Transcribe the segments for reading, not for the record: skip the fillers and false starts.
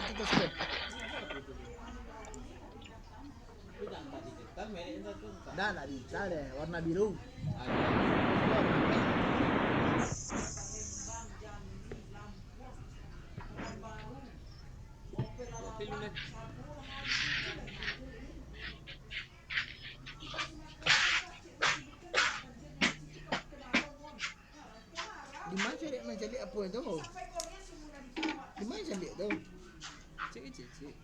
itu spend. Enggak digital deh, warna biru. Di mana cari apa itu? Di mana cari itu? Cik.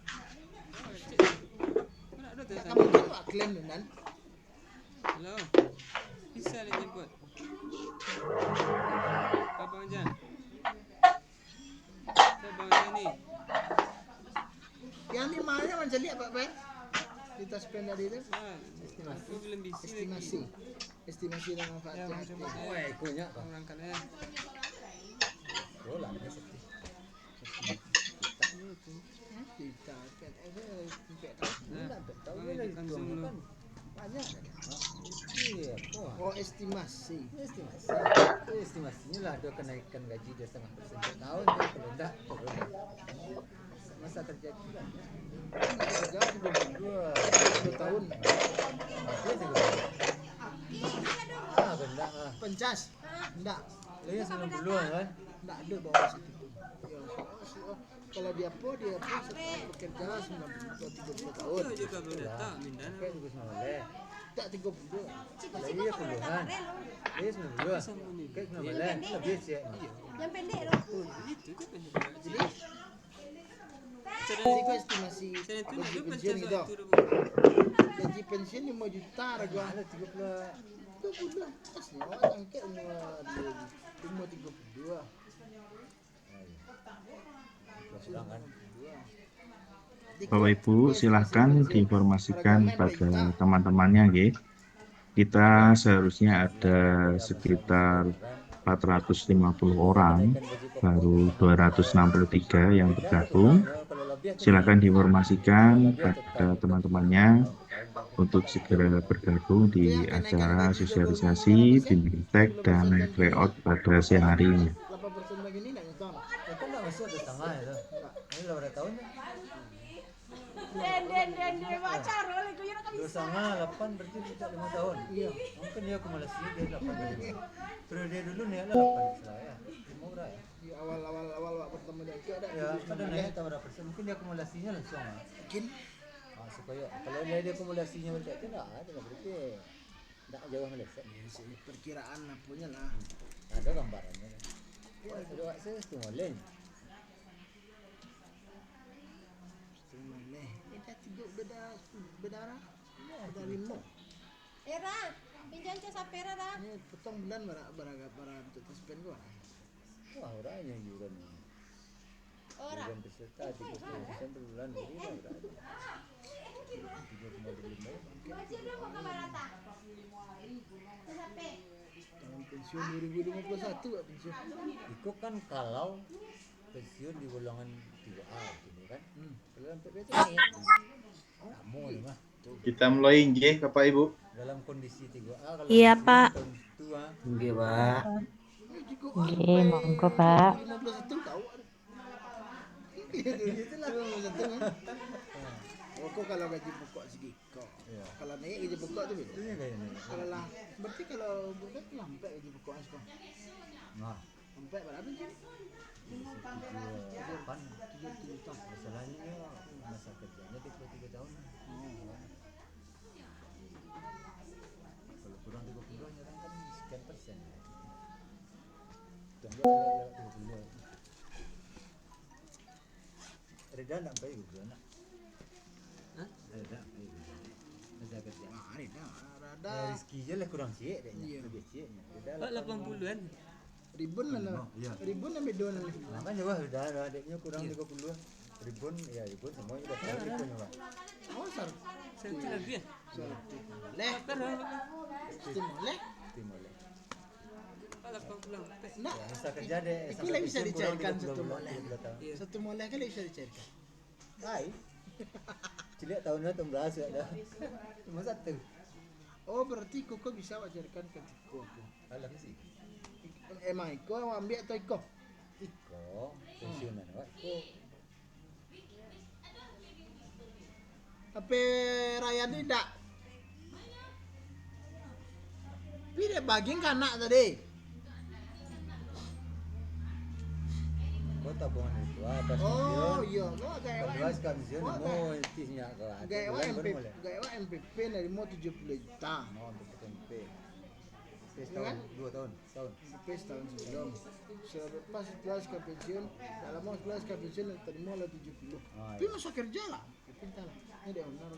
Mana ada tuh? Kamu kan nggak klaim dan? Halo. Bisa nih jemput. Abang Jan. Bang Jan nih. Yang di mana mencari apa, Ben? Di tas pen tadi itu? Estimasi. Aku belum bisa. Estimasi dan manfaat. Ya, coba. Wah, ikunya Bang Rangkan ya. Bola ini seperti. Kita kan Tahu lagi langsung kan banyak. Iya, oh estimasinya lah ada kenaikan gaji 2,5% per tahun ya, kalau enggak turun. Masa terjadi kan? kerja 2 tahun. Benar lah. Pencas, enggak. Dia 90 kan? Enggak ada bawah situ. Kalau dia bekerja 30 tahun. Itu juga belum datang Mindan. Kayak juga sama boleh. Tak 30. Iya puluhan. Dia 92. Kayak sama boleh. Lebih sih. Yang pendek loh. Itu kan. Jadi estimasi gaji pensiun itu. Gaji pensiun 5 juta ragu ada 30 asli orang angkat umur 32. Bapak Ibu silahkan diinformasikan pada teman-temannya nggih. Kita seharusnya ada sekitar 450 orang, baru 263 yang bergabung. Silakan diinformasikan pada teman-temannya untuk segera bergabung di acara sosialisasi, bimbingan dan live layout pada siang hari ini. 8% lagi ini enggak nyetong. Itu enggak masuk ke tengah itu. Ini berapa tahun ya? Den baca roll itu ya kan 2,8 berarti kita 5 tahun. Iya. Mungkin dia akumulasi dia 8 dari. Terus dia dulu nih ada 8 Islah ya. Murah ya. Di awal pertama dia itu ada Ya, ada naik tambah berapa persen. Mungkin dia akumulasinya langsung. mungkin Supaya kalau dia akumulasinya tidak ada berarti enggak jauh meleset. ya sih perkiraan lah punya lah. Ada gambarannya. Wah, itu saya stimulin. Bedara ada 5. Era, pinjam ke sapera dah. Ini potong bulan bara untuk taspen gua. Wah, orangnya yuran. Ora. Yuran peserta 30% per bulan jadi berapa? 3,5. Tahun pensiun 2051 Pak pensiun. Itu kan kalau pensiun di golongan 3A gitu kan. Kalau sampai itu kamu mah Kita mulai nggih Bapak Ibu. dalam kondisi 3A kalau Iya, Pak. tua Nggih, Pak. Nggih, monggo, Pak. 51 tahu. Itulah 51 kan. Pokok kalau gaji pokok segiko. Iya. Kalau naik gaji pokok tu beda. ini kayaknya. Kalau lah, berarti kalau bukan lambat gaji pokoknya sekarang. Nah, Lambat berapa sih? 8 7 tahun. Masalahnya masa kerjanya 33 tahun. Kalau kurang 30 nyerang kan sekian persen. Tunggu lewat 20. Reda enggak baik gitu anak. Hah? Reda baik. Masa kerja. Hari dah, rada Rizki je lah kurang cik dia. Iya. Lebih cik. Pak 80-an. ribun lah. Iya. Ribun lah beda lah. Makanya wah udah adiknya kurang 30 ribun ya ribun semuanya udah tahu ribun ya Pak. Oh, sar. Satu lagi ya. Leh, Berapa? boleh. Timur ya. Pak 80. Nak, Ya, masa kerja deh. itu lah bisa dicairkan satu moleh. Iya. Satu moleh kan bisa dicairkan. Baik. Cilik tahunnya tahun belas ya dah. Cuma satu. Oh, berarti koko bisa wajarkan ke Tiko. Alah sih. Emang Iko ambil atau Iko? Iko pensiunan Pak. Iko HP Ryan tidak. Pilih bagian kanak tadi. Kau tabungan itu apa Oh sih? iya, lo kayak Kedua sekalian Oh, mau intinya ke Gaya MPP dari mau 70 juta. Mau untuk PMP. Iya Setahun, kan? 2 tahun, tahun. MPP setahun sebelum. Pas setelah ke pensiun, dalam mau setelah ke pensiun terima lah 70. Ah, Tapi masa kerja lah. Pintar. Ini dia honor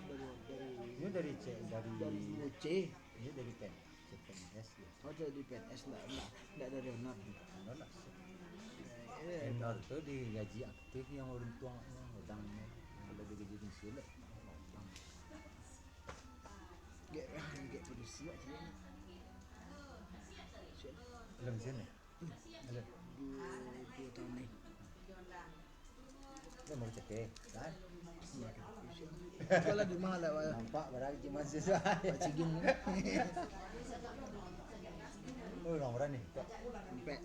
Ini dari C, dari UC. ini dari PEN, CPNS ya. Oh jadi PNS enggak dari honor. Menolak. Eh, Honor itu digaji aktif yang orang tua yang udangnya yang lebih gaji pensiun lah. Gak polisi aja. Belum sini. Belum. 2 tahun nih. Belum mau cek kan? Sekolah di mana Pak? Nampak barang cuma siswa. Pak Cigin. Oh, orang nih. Sampai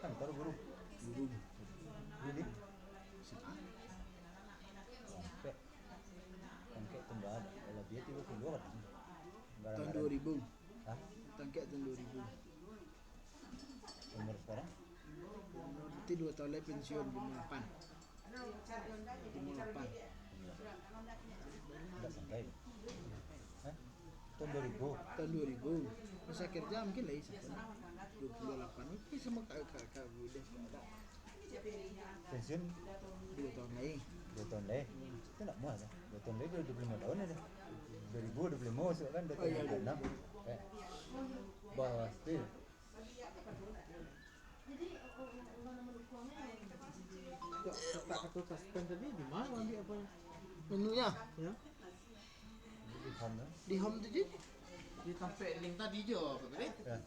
Kan baru guru. guru. Ini. SMA. Sampai. Sampai tembak. Kalau dia tiba keluar. Tahun 2000. Hah? Tangkap tahun 2000. Umur sekarang? Berarti 2 tahun lagi pensiun 58. 58. Enggak sampai. Hah? Tahun 2000. Tahun 2000. Masa kerja mungkin lah 28. Itu sama kakak udah ada Pensiun 2 tahun lagi. 2 tahun lagi. Itu enggak muat. 2 tahun lagi 25 tahun aja. 2025 masuk kan 2 Oh, iya, tahun 26. Bawah still. Tak kata taspen tadi di mana ambil apa? Menunya Ya. Di sana. di home tadi. Di tampil link tadi je apa tadi? Ya.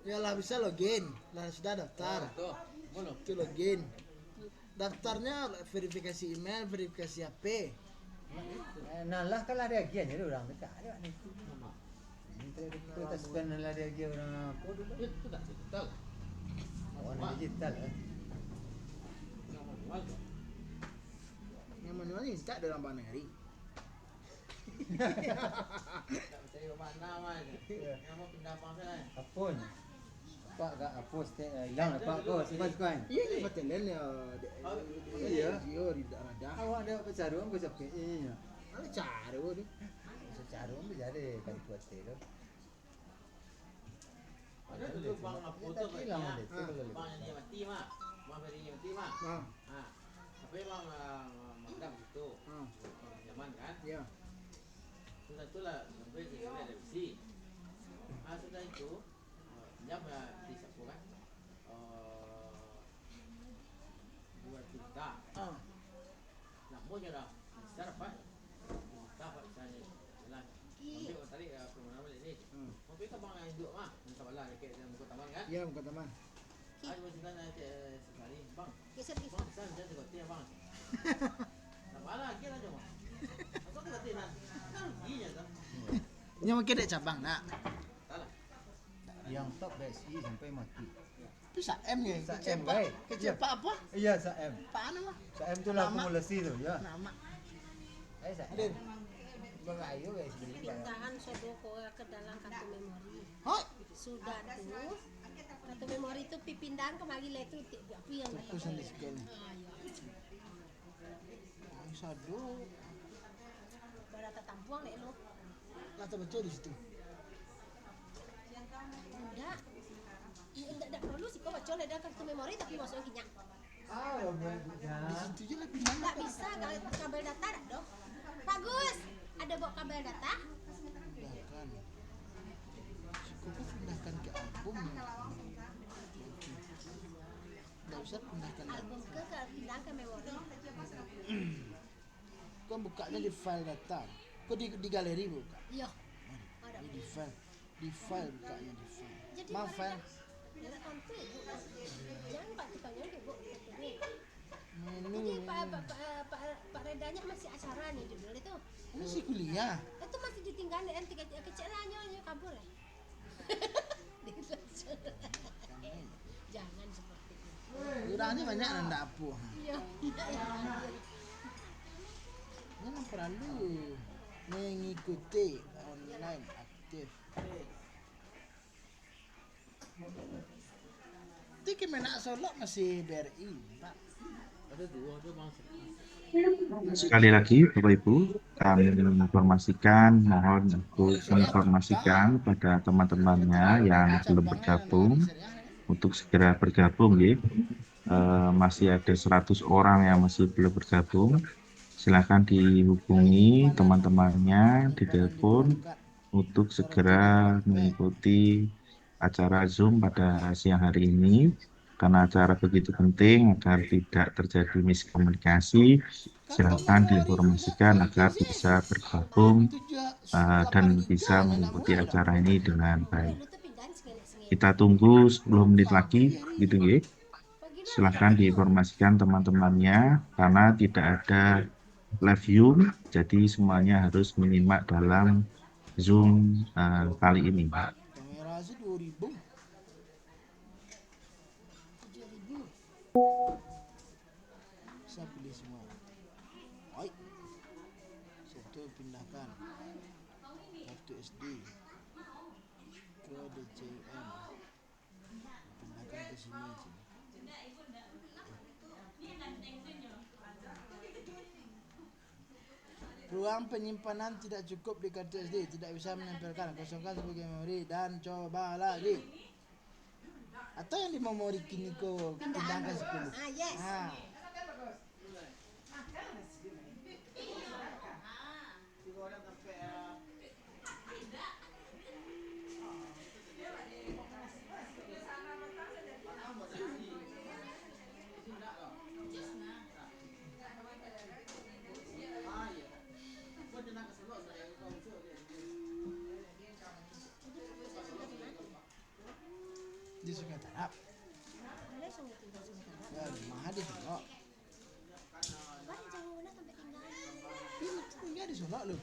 Ya lah bisa login. Lah sudah daftar. Tuh, belum. Itu login. Daftarnya verifikasi email, verifikasi HP. Nah lah kalau ada agiannya dia orang dekat ada nih. Itu taspen lah ada agian orang apa dulu. Itu tak digital. Orang digital. Yang manual tu. Yang manual ni tak dalam Bang Neri. Tak percaya mana mana. Yang mau pindah apa sana? Apun. Pak gak hapus hilang pak kau sepan. Iya ni patelen ya. Iya. Dia tidak ada. Awak ada pecaruan kau sampai ini. Ada cara ni. Secaruan tu jadi kan kuat tu. Ada dulu bang apa tu hilang bang? dia tu kalau Bang yang dia mati mah. Bang beri yang mati mah. Ah, Ah. Tapi bang mandam itu. ah, Zaman kan? ya. Sudah itulah sampai ke sini ada besi. Sudah itu jam di sapu kan. 2 juta. Ah, Nak mau je dah. Secara apa? Juta apa misalnya. Jalan. Ambil tarik permohonan balik ni. Tapi kan bang yang hidup mah. Minta bala dekat dalam muka taman kan. ya muka teman. Ada macam nak sekali. Bang, Geser geser. bang saya jadi kotia bang. Nak bala kira aja bang. Aku tak kotia nak. Kan ruginya kan. Yang mungkin ada cabang nak. Salah. yang top BSI sampai mati. Bisa M ni. Sa M, Kecepak. baik. Kecepak apa? Iya Saem. Pak anu lah. Saem tu lah Nama. akumulasi tu ya. Nama. Saem. Bagayo BSI. Pindahan Sodoko ke dalam kartu memori. Hoi. Sudah tuh kartu memori itu pipindahan ke Magile itu apa yang Fokus di sekian. Sadu. berata tampuang nek lo. Kata betul di situ. Enggak. Iya enggak perlu sih kau baca ada kartu memori tapi masuk kinyak. Ah, Di situ je lah pindah. Enggak bisa kabel data ada dong. Bagus. Ada bawa kabel data? Pindahkan. Cukup pindahkan ke album. Tidak usah pindahkan album. Album ke pindahan ke memori. Kau bukanya di file data. Kau di galeri buka. Iya. Ada. Di file bukanya di file. Jadi Maaf file. Ya kontu. Jangan Pak kitanya Bu. Jadi Menu. Pak Redanya masih acara nih judul itu. Masih kuliah. Itu masih ditinggal nanti kecilnya kabur ya. Jangan seperti itu. Duranya banyak nanda apa. Iya. Jangan perlu mengikuti online aktif. Tiki menak solok masih BRI, Pak. Ada dua, ada bang. Sekali lagi, Bapak Ibu, kami menginformasikan, mohon untuk menginformasikan pada teman-temannya yang belum bergabung untuk segera bergabung ya. Masih ada 100 orang yang masih belum bergabung. Silakan dihubungi teman-temannya di telepon untuk segera mengikuti acara Zoom pada siang hari ini. Karena acara begitu penting agar tidak terjadi miskomunikasi, silakan diinformasikan agar bisa bergabung dan bisa mengikuti acara ini dengan baik. Lu tuh pindahan sengit-sengit. Kita tunggu 10 menit lagi, gitu ya. Bagaimana? Silahkan diinformasikan teman-temannya karena tidak ada live Zoom, jadi semuanya harus menyimak dalam Zoom kali ini. Kamera sih 2000. 7.000. Saya pilih semua. Baik. Satu pindahkan kartu SD ke DCM. Pindahkan ke sini. Ruang penyimpanan tidak cukup di kartu SD, tidak bisa menempelkan, kosongkan sebagai memori dan coba lagi. Atau yang di memori kini kau pindahkan 10. Ah, yes. Ah. Di Sungai Tarap. Ada sengit tinggal sementara. Ya, mah di Solok. Baru jangan guna sampai tinggal. Tinggal di Solok lu.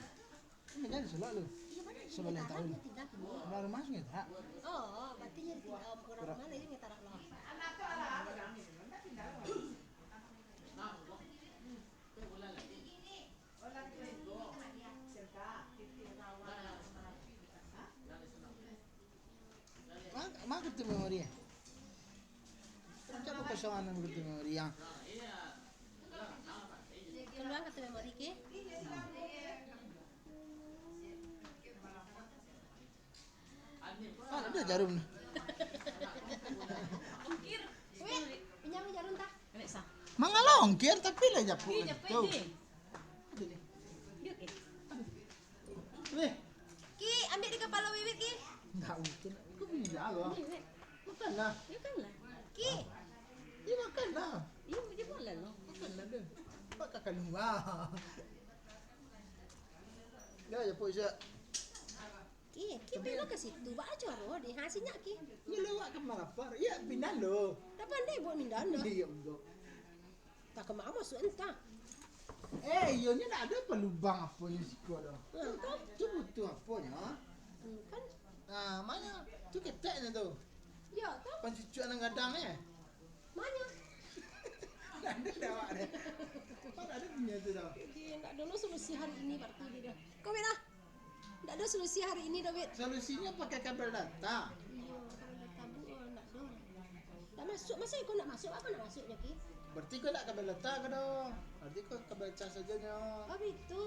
Tinggal di Solok lu. Iya benar. Sebelah tahun. Dia tinggal sini. Sebelah rumah Sungai Tarap. Oh, berarti dia tinggal kurang mana dia ngetarak loh. Mak kartu memori. Coba kosongan kartu memori yang Keluar kartu memori ke? ada jarum. Weh, pinjam jarum tak? Mangalongkir tapi lah japu. Tuh. Weh, Ki, ambil di kepala Wiwit Ki. enggak mungkin. Aku punya jago. Wiwit, Makan lah. ya kan lah. Ki, Dia makan lah. iya dia boleh loh. Makan lah dia. Pak kakak lupa. Ya, japu saya. Ki belok ke situ. Baca coro di hasilnya Ki. Ya lewat ke Malapar. Ya pindah lo. Tak pandai buat mindan dah. Iya enggak. Tak ke mana masuk entah. Iyonya tak ada apa lubang apa yang siku ada. Kan? Tu butuh apanya? Kan? Nah, mana? Tu keteknya tu. Ya, tak. Pancucu anak gadang Mana? Tak ada lewat dia. Tak ada punya tu dah. Dia tak ada solusi hari ini berarti dia dah. Kau Wit lah. Tak ada solusi hari ini dah Wit. Solusinya pakai kabel data. Iya, kalau dah tabung tak ada. Tak masuk. Masa kau nak masuk? Apa nak masuknya Ki? Berarti kau tak kabel data ke dah? Berarti kau kabel cas saja. Oh gitu.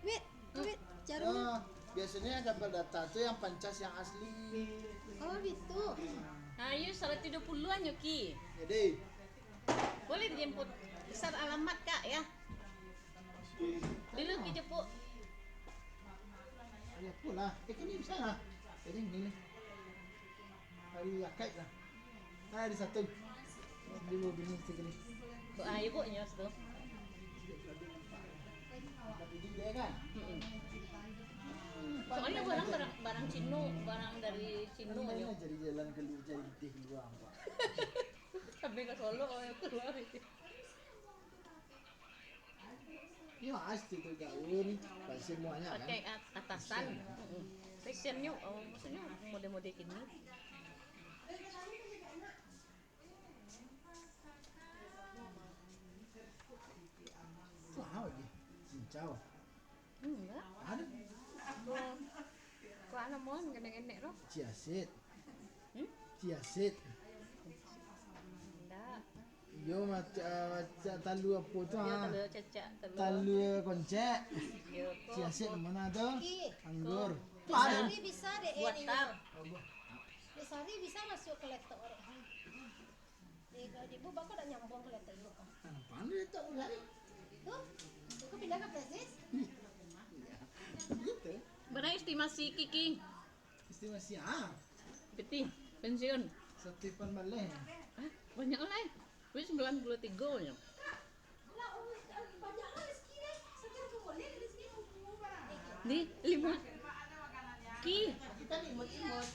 Wit, Wit, jarum. Biasanya kabel data tu yang pancas yang asli. Oh gitu. Ayo 170-an Yoki. Jadi, Boleh dijemput besar alamat Kak ya. Dulu kita jemput. ya pula. Kan ni bisa lah. Jadi begini. Hari akad lah. Ada satu. Dulu begini sekali. Ayo Bu nyos tuh. Tapi dia kan. Soalnya barang Cino, barang dari Cino Mana nyok. jadi jalan keluar jadi teh keluar Pak. Sampai ke Solo yang keluar itu. Ya pasti tu gaun. Pas semuanya kan. Pakai atasan. Fashionnya, oh maksudnya mode-mode gini. Wow, cincau. Enggak. Ada Kok ana mon gede-gede roh? ciasit. Hmm? Ciasit. Enggak. Yo talu apa tuh? Dia telur cecak, telur. Talu koncek. Yo kok. Ciasit mana tuh? Ki, Anggur. Desari bisa deh Buat ini. tak. Desari bisa masuk ke laptop orang. Di bu bakal udah nyambung ke laptop ibu. Apaan dia tak lari? Tuh, aku pindah ke flash. Gitu. Berapa estimasi Kiki? Estimasi Peti pensiun. Setipan balik. Hah? Banyak lah. Wis 93 nya. Banyak lah rezeki deh. Sekarang aku boleh rezeki. Di 5. Ki, Kita nih imut-imut.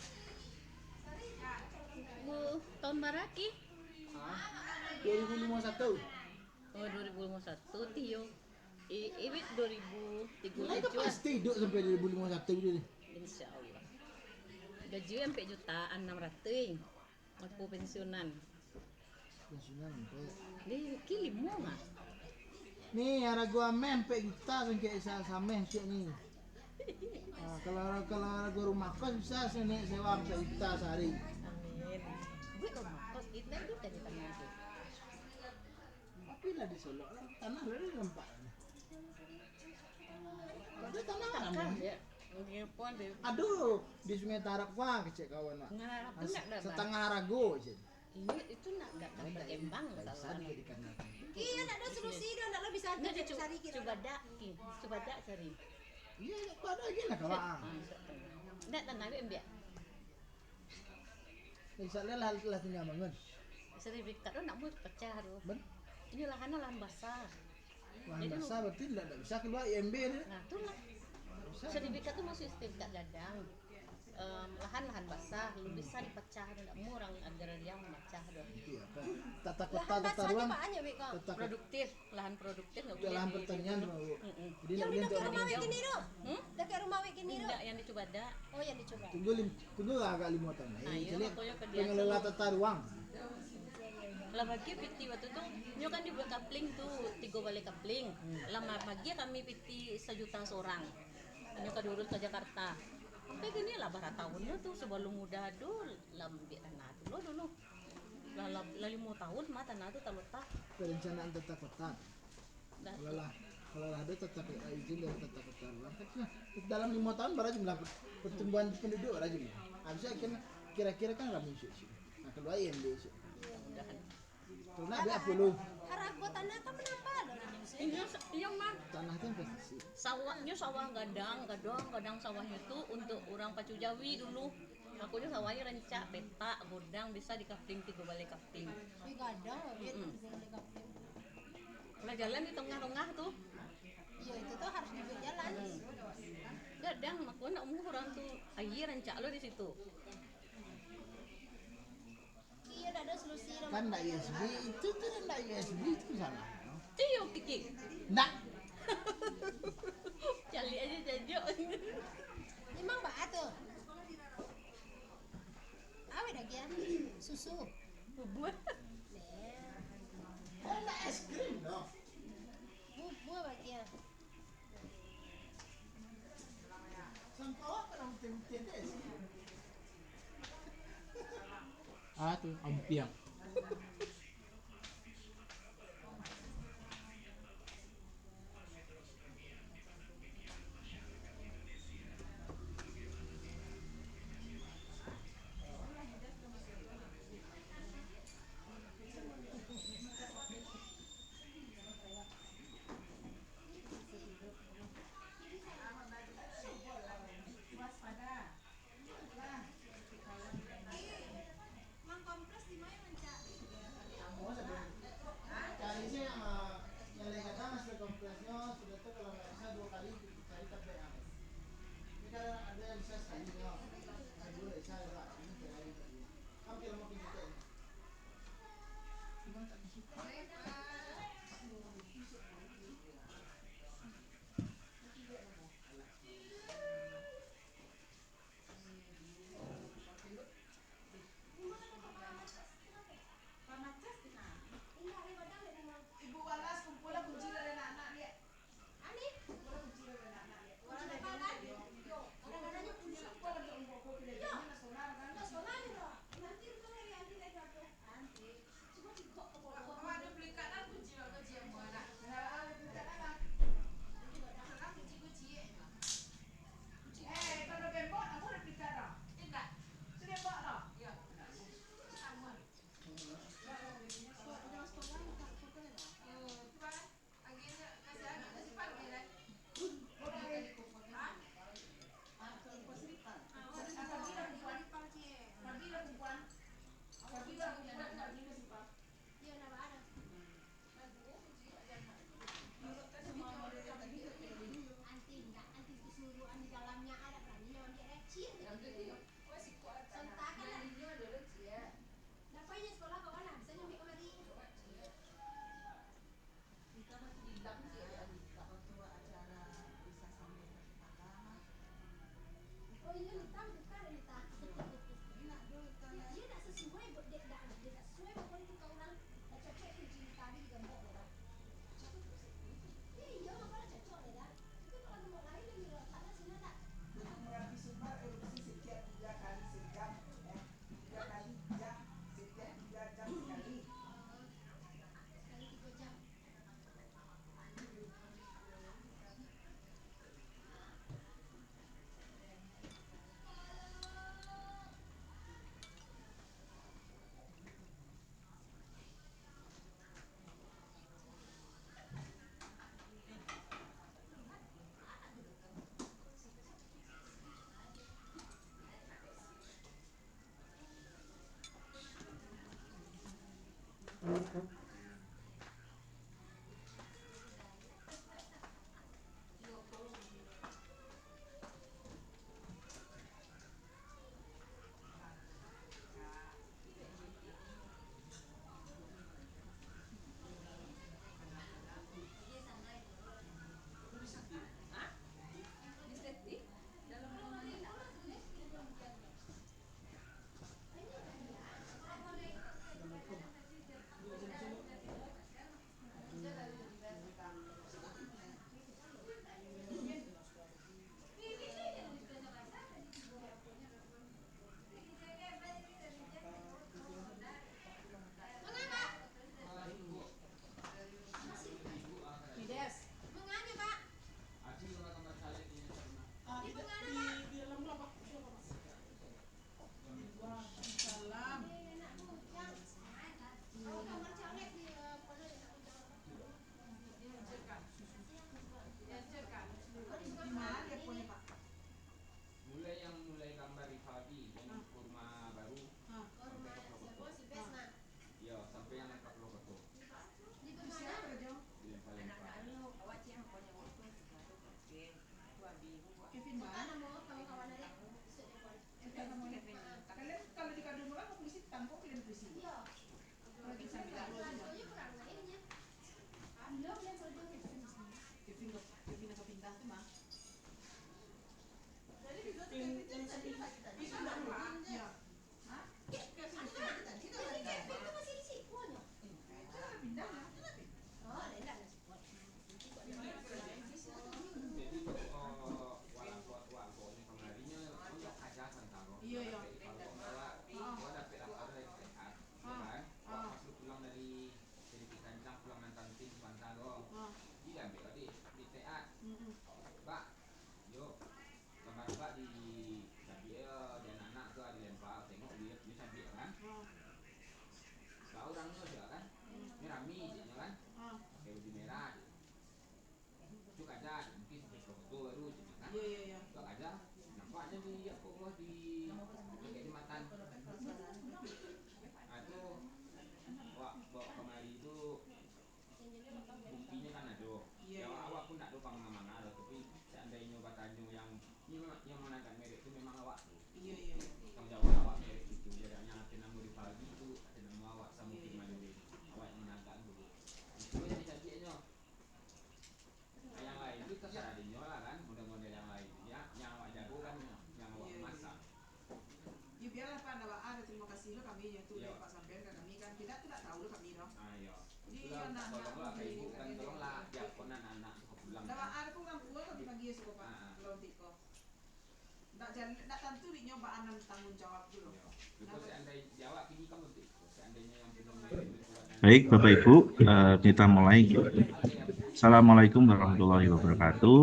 bu tahun baraki. 2051. Oh 2051 Tio. Iwit 2037. Mereka pasti hidup sampai 2051 dia nih. Insya Allah. Gaji sampai jutaan 600. Aku pensiunan. Pensiunan sampai. Di kili mo nga. Nih ada gua mempe kita kan kayak sama cik nih. Kalau gua rumah kos bisa sini sewa sampai kita sehari. Amin. Gue rumah kos kita itu tadi tanah itu. Tapi lah di Solo tanah dari tempat. Ada tanah Kan mana? ya. Mungkin pun di Aduh di Sungai Tarap gua kecek kawan mak. ngarap tuh enggak dapat. Setengah rago cik. Ini itu enggak dapat kembang Bisa salah. dia dikarenakan. Iya, nak ada solusi dah, nak lo bisa Enggak kerja cari kita. coba dak ki. Coba dak cari. Iya, kau ada lagi lah kawan. Enggak tanah biar. Misalnya lah tinggal bangun. Sertifikat lo nak mau pecah tuh. Ben, Ini lahannya lahan basah. lahan basah berarti tidak bisa keluar IMB nih. Nah, itu lah. Bisa. Sertifikat itu masih sertifikat ladang. Lahan basah belum bisa dipecah, tidak mau orang agrarian memecah doh. Iya, kan. Tata kota, Lahan tata basah ruang, apaan ya, Bek, kau? tata kota, Produktif, lahan produktif nggak boleh. lahan pertanian, Bu. Jadi Yang tidak di boleh dekat untuk rumah Wek ini doh. Dekat rumah Wek ini doh. Enggak yang dicoba dak. Oh, yang dicoba. tunggu agak 5 tahun. Nah, iya, Jadi makanya ke dia pengelola tata ruang. Lah bagi piti waktu itu, nyo kan dibuat kapling tuh, 3 balik kapling. Lama bagi kami piti 1 juta seorang. Nyo kadurus ke Jakarta. Sampai gini lah barang tahunnya tuh sebelum muda dulu lambi tanah dulu. Lah 5 tahun mah tanah tuh terletak. Perencanaan tata kota. Dah, Kalau ada tata izin dari tata kota ruang. Kan dalam 5 tahun baru jumlah pertumbuhan penduduk baru jumlah. Habisnya kan kira-kira kan ramai sih. Nah, keluar IMB sih. mudahan. Karena ada 10 Harap buat tanah kan menapa doh. Iya mah. tanah itu investasi. Sawahnya sawah gadang sawahnya itu untuk orang Pacu Jawi dulu. Akunya sawahnya rencak, petak, godang bisa dikapling 3 balik kapling. Wih, gadang loh, Wek. Boleh kapling. Lah jalan di tengah-tengah tuh. Iya, itu tuh harus dibuat jalan. Gadang makanya umur orang tuh air rencak lo di situ. Iya, dah ada solusi dah. Kan enggak ISB itu tuh enggak ISB itu salah. Tiyo Kiki. Enggak. Cali aja jajo. Memang bah tuh. Awet lagi ya. Susu. Bubur. Oh, enggak es krim dong. Buah bagian. Sampai apa orang tim-tim es krim? Ah tuh ampiang. mulai gambar Rifadi yang kurma baru sampai ke Plokoto. Iya, sampai yang ke Plokoto. Di Palembang. Kalau di Kaduna kan puisi tampung kirim puisi. Kevin atau pindah tuh mah. Nggak tentu nyobaan tanggung jawab dulu. Baik, Bapak Ibu, kita mulai. Assalamualaikum warahmatullahi wabarakatuh.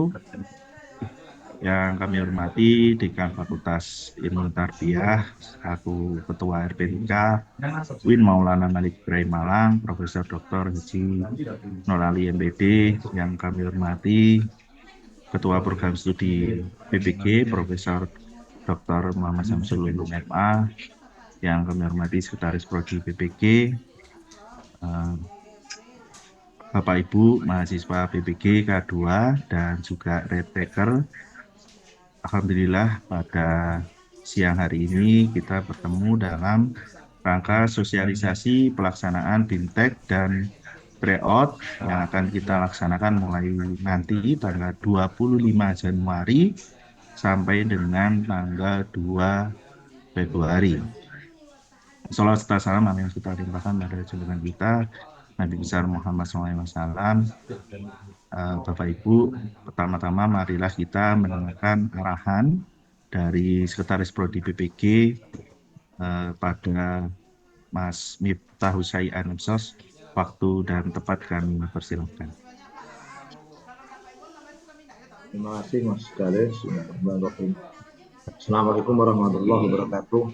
Yang kami hormati Dekan Fakultas Ilmu Tarbiyah, selaku Ketua RPTK, Win Maulana Malik Ibrahim Malang, Profesor Dr. Haji Nurali MPD, yang kami hormati Ketua Program Studi PPG, Profesor Dr. Muhammad Samsul Ulum MA, yang kami hormati Sekretaris Prodi PPG, Bapak Ibu mahasiswa PPG K2 dan juga Redtaker. Alhamdulillah pada siang hari ini kita bertemu dalam rangka sosialisasi pelaksanaan BIMTEK dan tryout yang akan kita laksanakan mulai nanti tanggal 25 Januari sampai dengan tanggal 2 Februari. Salawat serta salam yang kita limpahkan pada junjungan kita Nabi besar Muhammad SAW. Bapak Ibu, pertama-tama marilah kita mendengarkan arahan dari Sekretaris Prodi PPG pada Mas Miftah Husaian Sos. Waktu dan tempat kami persilakan. Terima kasih Mas Dale. Assalamualaikum warahmatullahi wabarakatuh.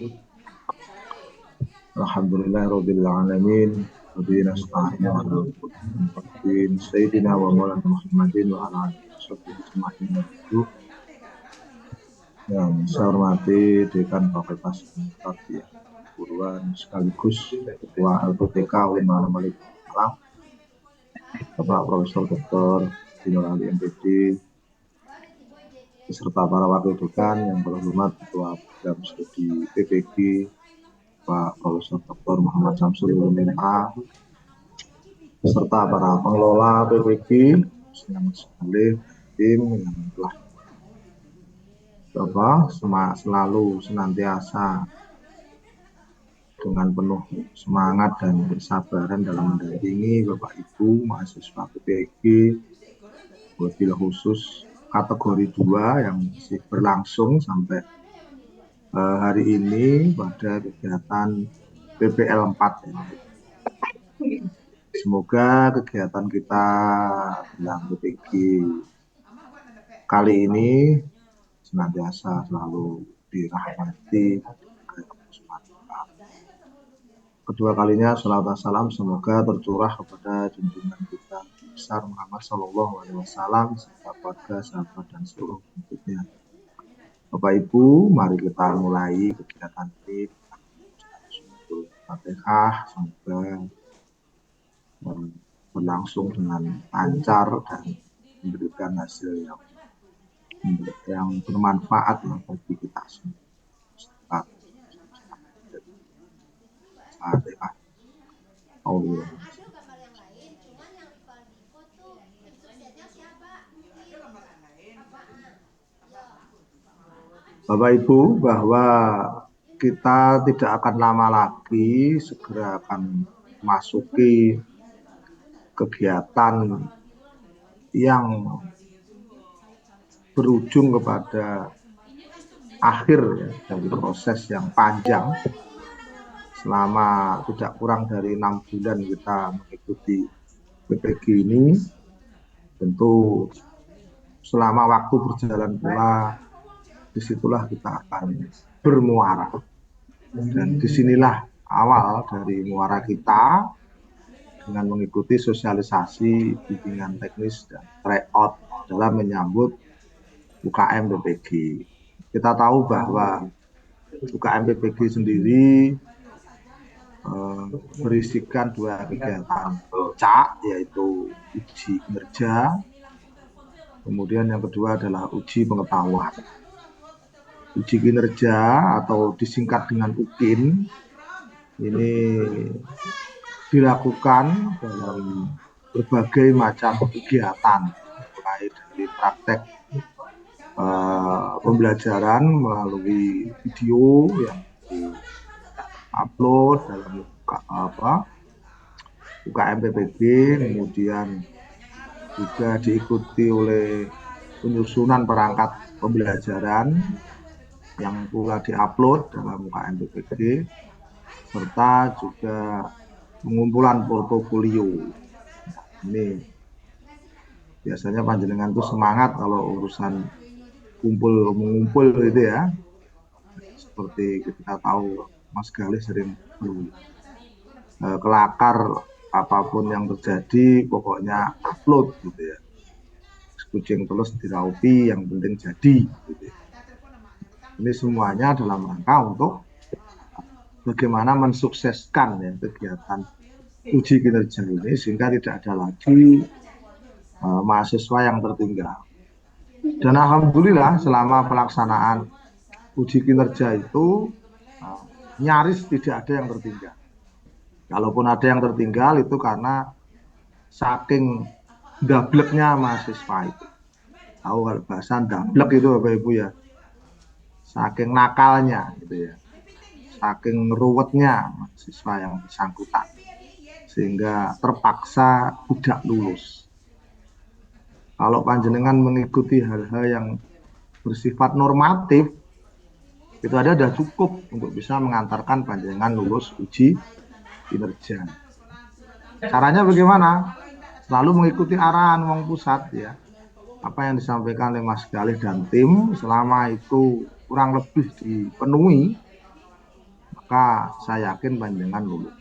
Alhamdulillahirabbil alamin. Wabillahi nasta'in ala al-mursalin sayyidina wa maulana Muhammadin wa ala alihi washabbihi ajma'in. Yang saya hormati Dekan Fakultas Tarbiyah Keguruan sekaligus Ketua LPTK UIN Malam Malang, Bapak Profesor Dr. Dinur Ali MPD, beserta para wakil dekan yang terhormat Ketua Program Studi PPG Pak Profesor Dr. Muhammad Samsul MA, beserta para pengelola PPG yang sekali tim yang telah selalu senantiasa dengan penuh semangat dan kesabaran dalam mendampingi Bapak Ibu mahasiswa PPG, wabil khusus kategori 2 yang masih berlangsung sampai hari ini pada kegiatan PPL 4 ya. Semoga kegiatan kita dalam PPG kali ini senantiasa selalu dirahmati. Kedua kalinya salawat salam semoga tercurah kepada junjungan kita besar Muhammad SAW serta keluarga, sahabat dan seluruh pengikutnya. Bapak Ibu, mari kita mulai kegiatan ini. Fatihah semoga berlangsung dengan lancar dan memberikan hasil yang bermanfaat bagi kita semua. Fatihah. Allah. Bapak Ibu, bahwa kita tidak akan lama lagi segera akan memasuki kegiatan yang berujung kepada akhir ya, dari proses yang panjang. Selama tidak kurang dari 6 bulan kita mengikuti PPG ini, tentu selama waktu berjalan pula disitulah kita akan bermuara, dan disinilah awal dari muara kita dengan mengikuti sosialisasi bimbingan teknis dan tryout dalam menyambut UKM PPG. Kita tahu bahwa UKM PPG sendiri berisikan 2 kegiatan CAK, yaitu uji kinerja, kemudian yang kedua adalah uji pengetahuan. Uji kinerja atau disingkat dengan UKIN ini dilakukan dalam berbagai macam kegiatan, mulai dari praktek pembelajaran melalui video yang diupload dalam UKM PPG, kemudian juga diikuti oleh penyusunan perangkat pembelajaran yang pula diupload dalam UKM PPG, serta juga pengumpulan portofolio. Ini biasanya panjenengan itu semangat kalau urusan mengumpul gitu ya. Seperti kita tahu Mas Galih sering kelakar apapun yang terjadi, pokoknya upload gitu ya. Kucing terus diraupi, yang penting jadi gitu ya. Ini semuanya dalam rangka untuk bagaimana mensukseskan ya kegiatan uji kinerja ini sehingga tidak ada lagi mahasiswa yang tertinggal. Dan alhamdulillah selama pelaksanaan uji kinerja itu nyaris tidak ada yang tertinggal. Kalaupun ada yang tertinggal itu karena saking dableknya mahasiswa itu. Tahu kalau bahasa dablek itu Bapak Ibu ya, saking nakalnya gitu ya, saking ruwetnya mahasiswa yang bersangkutan sehingga terpaksa tidak lulus. Kalau panjenengan mengikuti hal-hal yang bersifat normatif, itu ada sudah cukup untuk bisa mengantarkan panjenengan lulus uji kinerja. Caranya bagaimana? Selalu mengikuti arahan wong pusat ya. Apa yang disampaikan oleh Mas Galih dan tim, selama itu kurang lebih dipenuhi, maka saya yakin panjenengan lulus.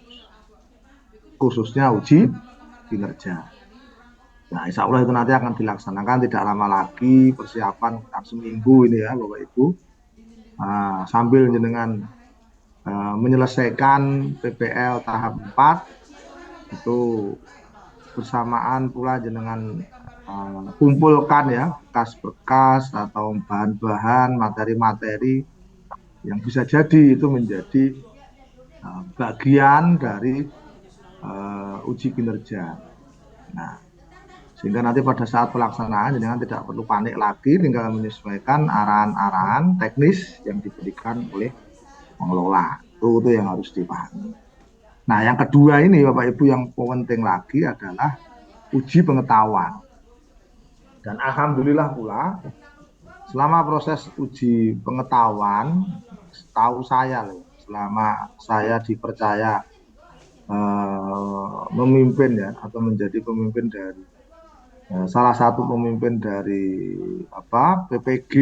Khususnya uji kinerja. Nah, insya Allah itu nanti akan dilaksanakan tidak lama lagi, persiapan seminggu ini ya Bapak Ibu. Sambil jenengan menyelesaikan PPL tahap 4, itu bersamaan pula jenengan kumpulkan ya bekas-bekas atau bahan-bahan, materi-materi yang bisa jadi itu menjadi bagian dari uji kinerja. Nah, sehingga nanti pada saat pelaksanaan jenengan tidak perlu panik lagi, tinggal menyesuaikan arahan-arahan teknis yang diberikan oleh pengelola. Itu yang harus dipahami. Nah, yang kedua ini Bapak Ibu yang penting lagi adalah uji pengetahuan. Dan alhamdulillah pula selama proses uji pengetahuan, setahu saya selama saya dipercaya memimpin ya atau menjadi pemimpin dari salah satu pemimpin dari PPG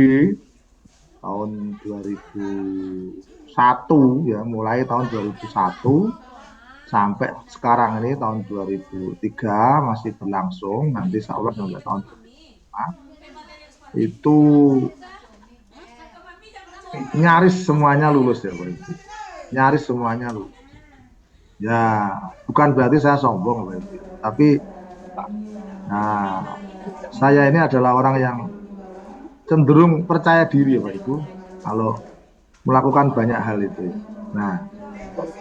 tahun 2001 ya, mulai tahun 2001 sampai sekarang ini tahun 2003 masih berlangsung, nanti insya Allah sampai tahun 2005 itu nyaris semuanya lulus ya Pak Ibu. Nyaris semuanya lulus. Ya, bukan berarti saya sombong Pak Ibu, tapi saya ini adalah orang yang cenderung percaya diri ya Pak Ibu kalau melakukan banyak hal itu. Nah,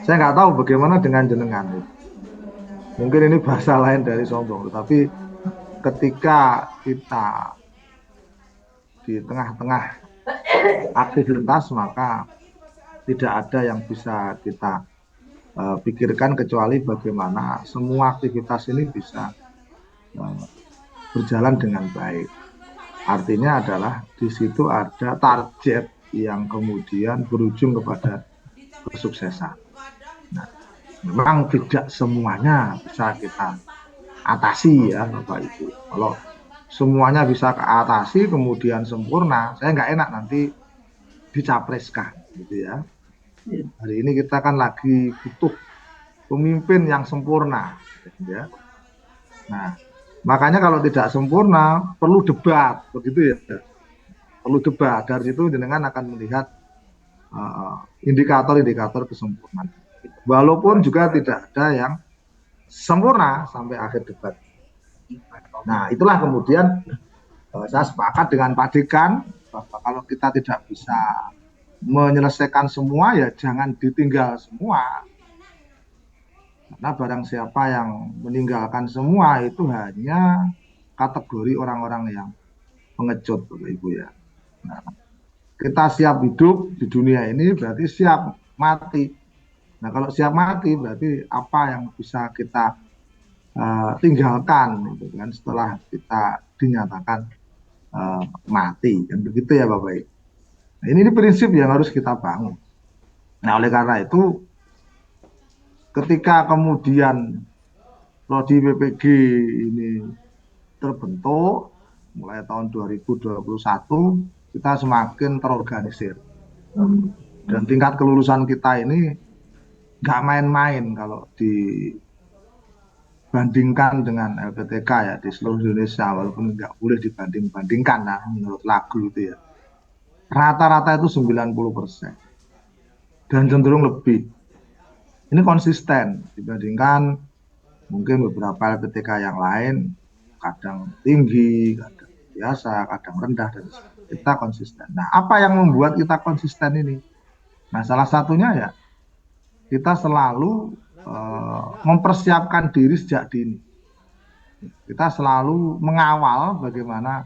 saya nggak tahu bagaimana dengan jenengan. Mungkin ini bahasa lain dari sombong, tapi ketika kita di tengah-tengah aktivitas maka tidak ada yang bisa kita pikirkan kecuali bagaimana semua aktivitas ini bisa berjalan dengan baik. Artinya adalah di situ ada target yang kemudian berujung kepada kesuksesan. Nah, memang tidak semuanya bisa kita atasi ya Bapak Ibu. Kalau semuanya bisa keatasi kemudian sempurna, saya nggak enak nanti dicapreskan gitu ya. Hari ini kita kan lagi butuh pemimpin yang sempurna ya. Nah, makanya kalau tidak sempurna perlu debat begitu ya. Perlu debat, dari situ jenengan akan melihat indikator-indikator kesempurnaan. Walaupun juga tidak ada yang sempurna sampai akhir debat. Nah, itulah kemudian saya sepakat dengan Pak Dekan bahwa kalau kita tidak bisa menyelesaikan semua ya jangan ditinggal semua. Karena barang siapa yang meninggalkan semua itu hanya kategori orang-orang yang pengecut Bapak Ibu ya. Nah, kita siap hidup di dunia ini berarti siap mati. Nah, kalau siap mati berarti apa yang bisa kita tinggalkan gitu kan setelah kita dinyatakan mati kan begitu ya Bapak Ibu. Nah, ini prinsip yang harus kita bangun. Nah, oleh karena itu ketika kemudian Prodi PPG ini terbentuk mulai tahun 2021 kita semakin terorganisir dan tingkat kelulusan kita ini nggak main-main kalau dibandingkan dengan LPTK ya di seluruh Indonesia, walaupun nggak boleh dibanding-bandingkan nah menurut lagu itu ya. Rata-rata itu 90% dan cenderung lebih. Ini konsisten dibandingkan mungkin beberapa LPTK yang lain, kadang tinggi, kadang biasa, kadang rendah, dan kita konsisten. Nah, apa yang membuat kita konsisten ini? Nah, salah satunya ya kita selalu mempersiapkan diri sejak dini. Kita selalu mengawal bagaimana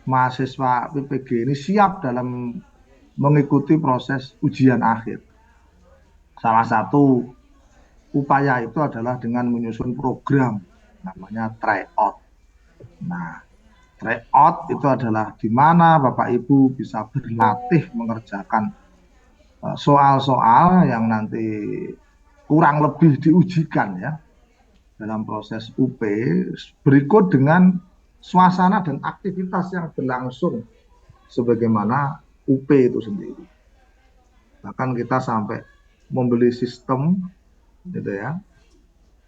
mahasiswa PPG ini siap dalam mengikuti proses ujian akhir. Salah satu upaya itu adalah dengan menyusun program namanya tryout. Nah, tryout itu adalah di mana Bapak Ibu bisa berlatih mengerjakan soal-soal yang nanti kurang lebih diujikan ya dalam proses UP berikut dengan suasana dan aktivitas yang berlangsung sebagaimana UP itu sendiri. Bahkan kita sampai membeli sistem gitu ya.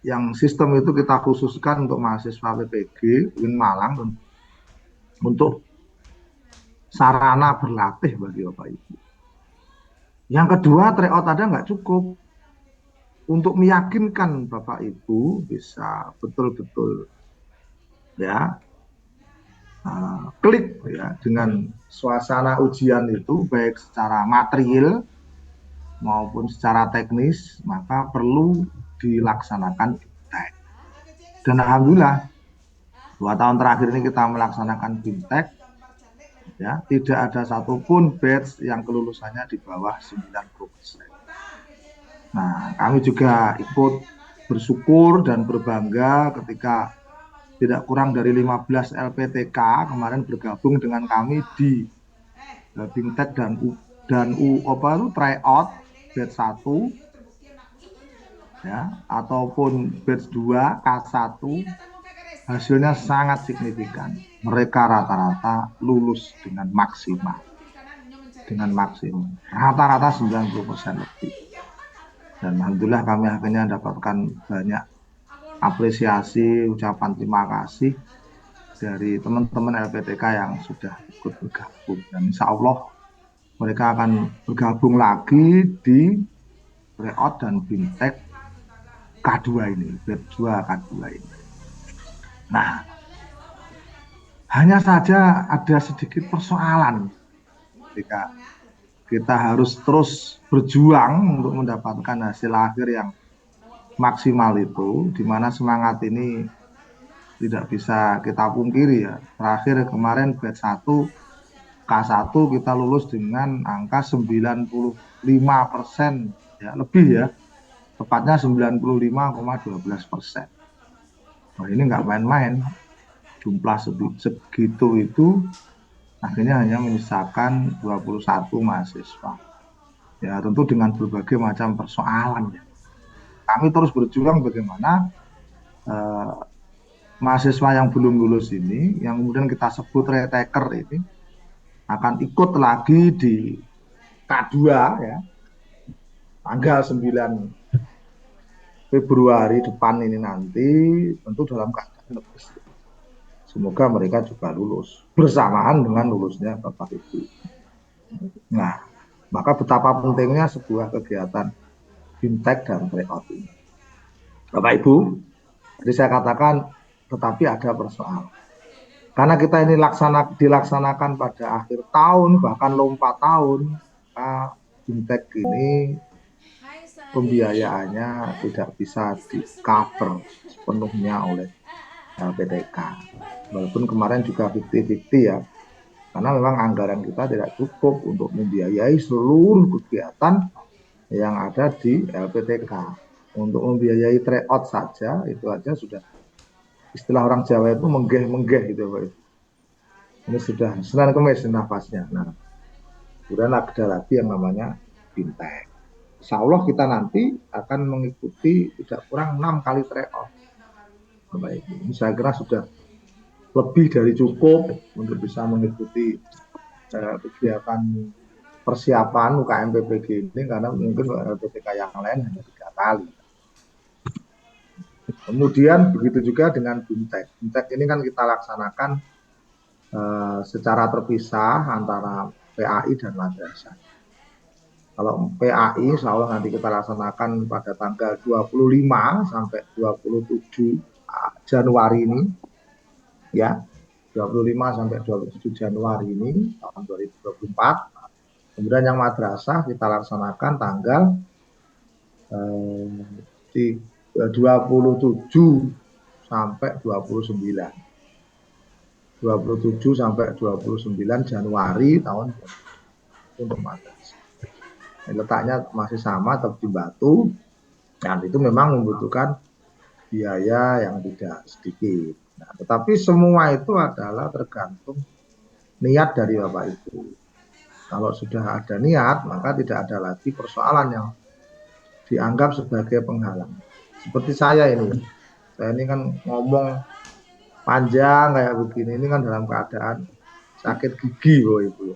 Yang sistem itu kita khususkan untuk mahasiswa PPG UIN Malang untuk sarana berlatih bagi Bapak Ibu. Yang kedua, tryout ada nggak cukup. Untuk meyakinkan Bapak Ibu bisa betul-betul ya klik ya dengan suasana ujian itu baik secara material maupun secara teknis, maka perlu dilaksanakan BIMTEK. Dan alhamdulillah 2 tahun terakhir ini kita melaksanakan BIMTEK ya, tidak ada satupun batch yang kelulusannya di bawah 90%. Nah, kami juga ikut bersyukur dan berbangga ketika tidak kurang dari 15 LPTK kemarin bergabung dengan kami di BIMTEK dan tryout batch 1 ya, ataupun batch 2 K1 hasilnya sangat signifikan. Mereka rata-rata lulus dengan maksimal. Rata-rata 90% lebih. Dan alhamdulillah kami akhirnya mendapatkan banyak apresiasi, ucapan terima kasih dari teman-teman LPTK yang sudah ikut bergabung. Dan insya Allah mereka akan bergabung lagi di tryout dan BIMTEK K2 ini, batch 2 K2 ini. Nah, hanya saja ada sedikit persoalan ketika kita harus terus berjuang untuk mendapatkan hasil akhir yang maksimal itu, di mana semangat ini tidak bisa kita pungkiri ya. Terakhir kemarin batch 1 K1 kita lulus dengan angka 95% ya, lebih ya, tepatnya 95,12%. Nah, ini nggak main-main, jumlah segitu itu akhirnya hanya menyisakan 21 mahasiswa. Ya, tentu dengan berbagai macam persoalan ya. Kami terus berjuang bagaimana mahasiswa yang belum lulus ini, yang kemudian kita sebut retaker ini, akan ikut lagi di K2 ya, tanggal 9 Februari depan ini nanti, tentu dalam keadaan lebih. Semoga mereka juga lulus bersamaan dengan lulusnya Bapak Ibu. Nah, maka betapa pentingnya sebuah kegiatan BIMTEK dan tryout ini. Bapak Ibu, jadi saya katakan, tetapi ada persoalan. Karena kita ini dilaksanakan pada akhir tahun, bahkan lompat tahun, BIMTEK ini pembiayaannya tidak bisa di-cover sepenuhnya oleh LPTK. Walaupun kemarin juga 50-50 ya, karena memang anggaran kita tidak cukup untuk membiayai seluruh kegiatan yang ada di LPTK. Untuk membiayai tryout saja, itu aja sudah, istilah orang Jawa itu menggeh-menggeh gitu Pak. Ini sudah Senin Kemis nafasnya. Nah, kemudian ada lagi yang namanya BIMTEK. Insya Allah kita nanti akan mengikuti tidak kurang 6 kali tryout. Baik, ini saya kira sudah lebih dari cukup untuk bisa mengikuti kegiatan persiapan UKM PPG ini, karena mungkin LPTK yang lain hanya 3 kali. Kemudian begitu juga dengan BIMTEK. BIMTEK ini kan kita laksanakan secara terpisah antara PAI dan madrasah. Kalau PAI insya Allah nanti kita laksanakan pada tanggal 25 sampai 27 Januari ini ya, 25 sampai 27 Januari ini tahun 2024. Kemudian yang madrasah kita laksanakan tanggal 27 sampai 29. 27 sampai 29 Januari tahun untuk madrasah. letaknya masih sama tetap di Batu, dan itu memang membutuhkan biaya yang tidak sedikit. Nah, tetapi semua itu adalah tergantung niat dari Bapak Ibu. Kalau sudah ada niat, maka tidak ada lagi persoalan yang dianggap sebagai penghalang. Seperti saya ini kan ngomong panjang kayak begini, ini kan dalam keadaan sakit gigi Bapak Ibu.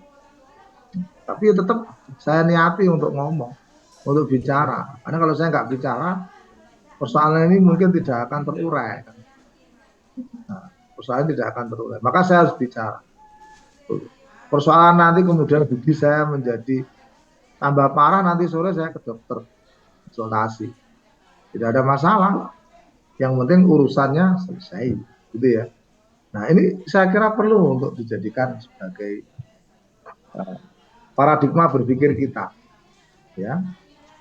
Tapi tetap saya niati untuk ngomong, untuk bicara. Karena kalau saya nggak bicara, persoalan ini mungkin tidak akan terurai. Nah, persoalan tidak akan terurai. Maka saya harus bicara. Persoalan nanti kemudian gigi saya menjadi tambah parah, nanti sore saya ke dokter konsultasi. Tidak ada masalah. Yang penting urusannya selesai, gitu ya. Nah, ini saya kira perlu untuk dijadikan sebagai paradigma berpikir kita. Ya.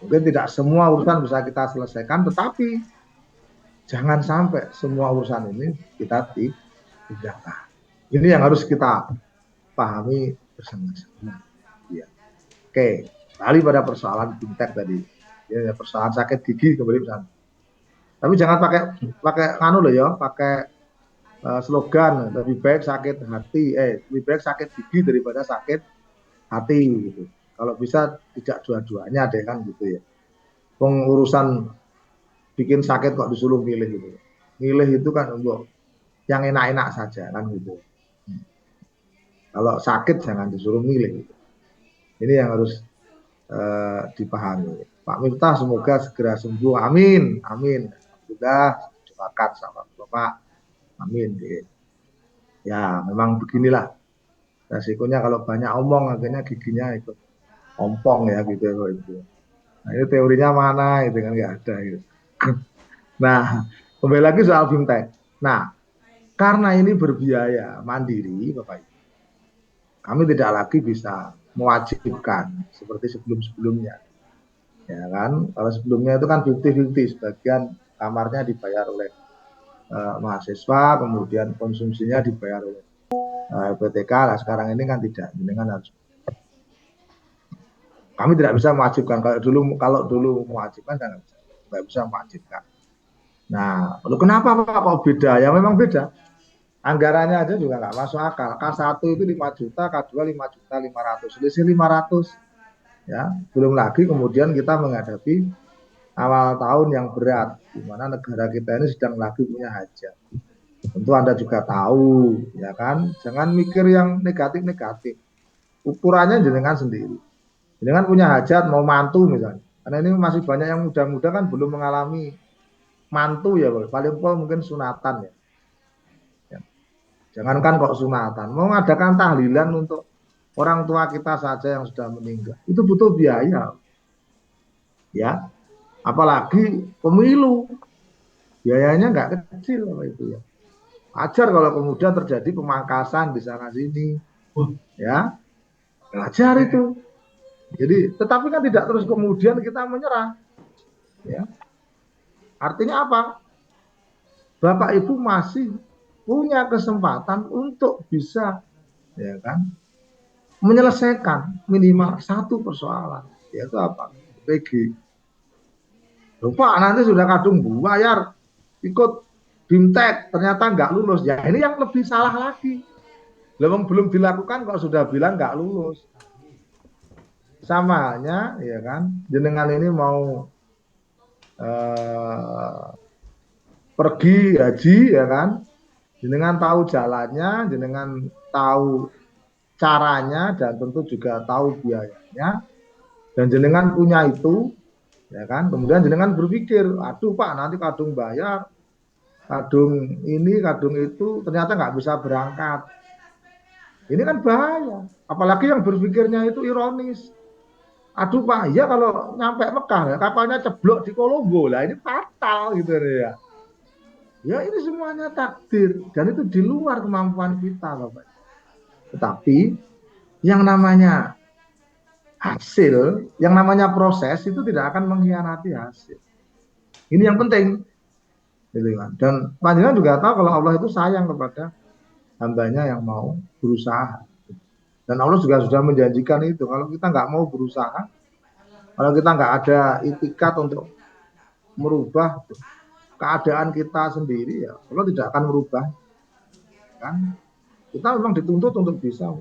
Mungkin tidak semua urusan bisa kita selesaikan, tetapi jangan sampai semua urusan ini kita tinggalkan. Ini yang harus kita pahami bersama-sama. Ya. Oke, kembali pada persoalan fintech tadi. Ya, persoalan sakit gigi kembali bersama. Tapi jangan pakai loh ya, pakai slogan lebih baik sakit hati, lebih baik sakit gigi daripada sakit hati gitu. Kalau bisa tidak dua-duanya deh kan gitu ya. Pengurusan bikin sakit kok disuruh milih gitu. Milih itu kan untuk yang enak-enak saja kan gitu. Kalau sakit jangan disuruh milih gitu. Ini yang harus dipahami. Pak Miftah semoga segera sembuh. Amin. Amin. Sudah sepakat sama Bapak. Amin. Ya, memang beginilah resikonya kalau banyak omong, akhirnya giginya ikut ompong ya gitu. Nah, ini teorinya mana itu kan nggak ada gitu. Nah, kembali lagi soal fintech. Nah, karena ini berbiaya mandiri, Bapak Ibu, kami tidak lagi bisa mewajibkan seperti sebelum-sebelumnya. Ya kan, kalau sebelumnya itu kan 50-50, sebagian kamarnya dibayar oleh mahasiswa, kemudian konsumsinya dibayar oleh LPTK. Nah, sekarang ini kan tidak, dengan harus. Kami tidak bisa mewajibkan. Kalau dulu mewajibkan, nggak bisa mewajibkan. Nah, lalu kenapa Pak kok beda? Ya memang beda. Anggarannya aja juga nggak masuk akal. K1 itu 5 juta, K2 5.500.000. Selisih 500. Ya, belum lagi kemudian kita menghadapi awal tahun yang berat, di mana negara kita ini sedang lagi punya hajat. Tentu Anda juga tahu, ya kan? Jangan mikir yang negatif-negatif. Ukurannya jenengan sendiri. Jenengan punya hajat, mau mantu misalnya. Karena ini masih banyak yang muda-muda kan belum mengalami mantu ya, paling mungkin sunatan ya. Jangankan kok sunatan, mau mengadakan tahlilan untuk orang tua kita saja yang sudah meninggal, itu butuh biaya. Ya, apalagi pemilu, biayanya nggak kecil itu ya. Wajar kalau kemudian terjadi pemangkasan di sana sini, ya, wajar itu. Jadi, tetapi kan tidak terus kemudian kita menyerah, ya. Artinya apa? Bapak Ibu masih punya kesempatan untuk bisa, ya kan, menyelesaikan minimal satu persoalan, yaitu apa? PG. Lupa nanti sudah kadung bayar ikut BIMTEK ternyata nggak lulus. Ya ini yang lebih salah lagi. Belum dilakukan kok sudah bilang nggak lulus. Sama halnya, ya kan, jenengan ini mau pergi haji, ya kan, jenengan tahu jalannya, jenengan tahu caranya, dan tentu juga tahu biayanya, dan jenengan punya itu, ya kan, kemudian jenengan berpikir, aduh Pak nanti kadung bayar, kadung ini, kadung itu, ternyata nggak bisa berangkat. Ini kan bahaya, apalagi yang berpikirnya itu ironis. Aduh Pak, ya kalau nyampe Mekah, kapalnya ceblok di Kolombo, lah ini fatal gitu ya. Ya ini semuanya takdir, dan itu di luar kemampuan kita, Bapak. Tetapi yang namanya hasil, yang namanya proses itu tidak akan mengkhianati hasil. Ini yang penting. Dan panjenengan juga tahu kalau Allah itu sayang kepada hambanya yang mau berusaha. Dan Allah juga sudah menjanjikan itu. Kalau kita nggak mau berusaha, Kalau kita nggak ada itikat untuk merubah keadaan kita sendiri, ya Allah tidak akan merubah. Kan kita memang dituntut untuk bisa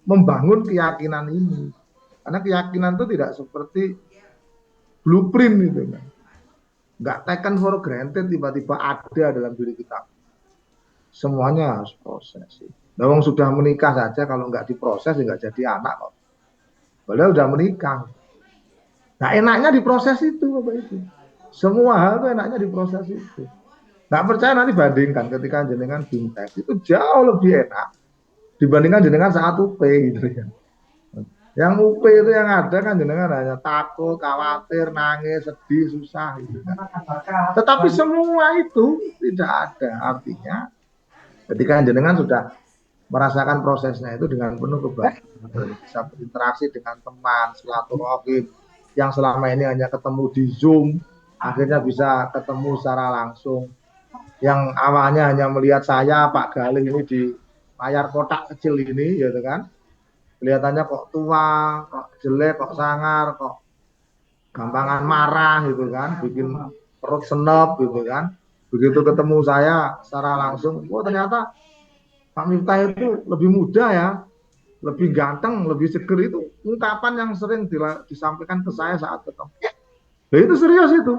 membangun keyakinan ini, karena keyakinan itu tidak seperti blueprint gitu kan, nggak taken for granted tiba-tiba ada dalam diri kita, semuanya harus proses. Nah, sudah menikah saja kalau nggak diproses ya nggak jadi anak kok, padahal udah menikah. Nah enaknya diproses itu Bapak Ibu, semua hal itu enaknya diproses itu. Nggak percaya nanti bandingkan ketika jenengan bimtek itu jauh lebih enak dibandingkan jenengan saat UP gitu ya. Yang UP itu yang ada kan jenengan hanya takut, khawatir, nangis, sedih, susah gitu kan. Tetapi semua itu tidak ada artinya ketika jenengan sudah merasakan prosesnya itu dengan penuh kebahagiaan, bisa berinteraksi dengan teman, silaturahim yang selama ini hanya ketemu di Zoom, akhirnya bisa ketemu secara langsung. Yang awalnya hanya melihat saya Pak Galih ini di layar kotak kecil ini, gitu kan, kelihatannya kok tua, kok jelek, kok sangar, kok gampangan marah gitu kan, bikin perut senep gitu kan. Begitu ketemu saya secara langsung, oh ternyata Pak Miftah itu lebih muda ya, lebih ganteng, lebih seger. Itu ungkapan yang sering disampaikan ke saya saat ketemu. Ya, itu serius itu.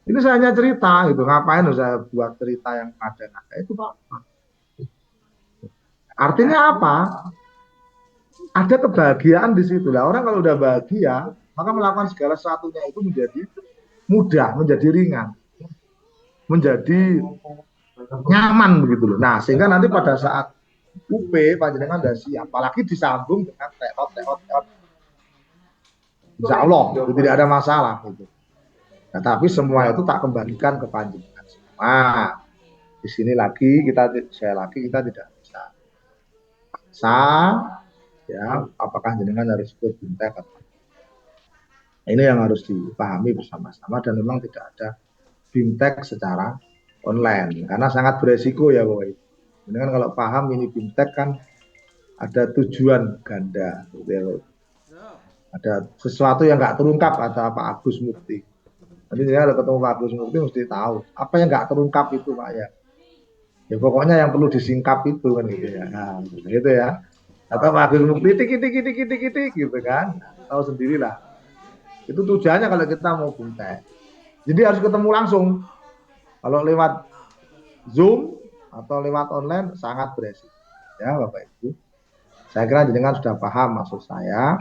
Ini saya hanya cerita gitu, ngapain saya buat cerita yang ada itu Pak. Artinya apa? Ada kebahagiaan di situ lah. Orang kalau udah bahagia, maka melakukan segala sesuatunya itu menjadi mudah, menjadi ringan, menjadi nyaman begitu loh. Nah, sehingga nanti pada saat UP panjenengan udah siap, apalagi disambung dengan teot. Insya Allah itu tidak ada masalah gitu. Nah, tapi semua itu tak kembalikan ke panjenengan semua. Di sini lagi kita tidak bisa paksa ya, apakah jenengan harus ikut bimtek atau ini yang harus dipahami bersama-sama, dan memang tidak ada bimtek secara online karena sangat beresiko ya Bapak Ibu. Jenengan kalau paham ini bimtek kan ada tujuan ganda gitu ya, ada sesuatu yang nggak terungkap kata Pak Agus Mukti. Nanti saya ketemu Pak Agus Mukti mesti tahu apa yang nggak terungkap itu Pak ya. Ya pokoknya yang perlu disingkap itu kan gitu ya. Nah, gitu ya. Atau Pak Agus Mukti titik gitu kan. Tahu sendirilah. Itu tujuannya kalau kita mau bimtek. Jadi harus ketemu langsung. Kalau lewat Zoom atau lewat online sangat beresiko. Ya Bapak Ibu. Saya kira jenengan sudah paham maksud saya.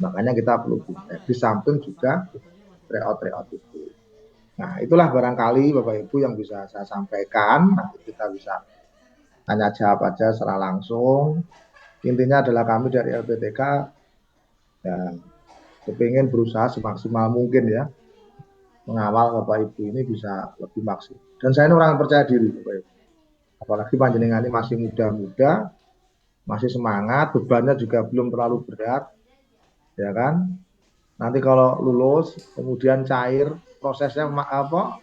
Makanya kita perlu bimtek. Di samping juga tryout itu. Nah, itulah barangkali Bapak Ibu yang bisa saya sampaikan. Nanti kita bisa tanya jawab aja secara langsung. Intinya adalah kami dari LPTK ya, kepingin berusaha semaksimal mungkin ya, mengawal Bapak Ibu ini bisa lebih maksimal. Dan saya ini orang yang percaya diri Bapak Ibu. Apalagi panjenengan ini masih muda-muda, masih semangat, bebannya juga belum terlalu berat, ya kan? Nanti kalau lulus, kemudian cair, prosesnya mata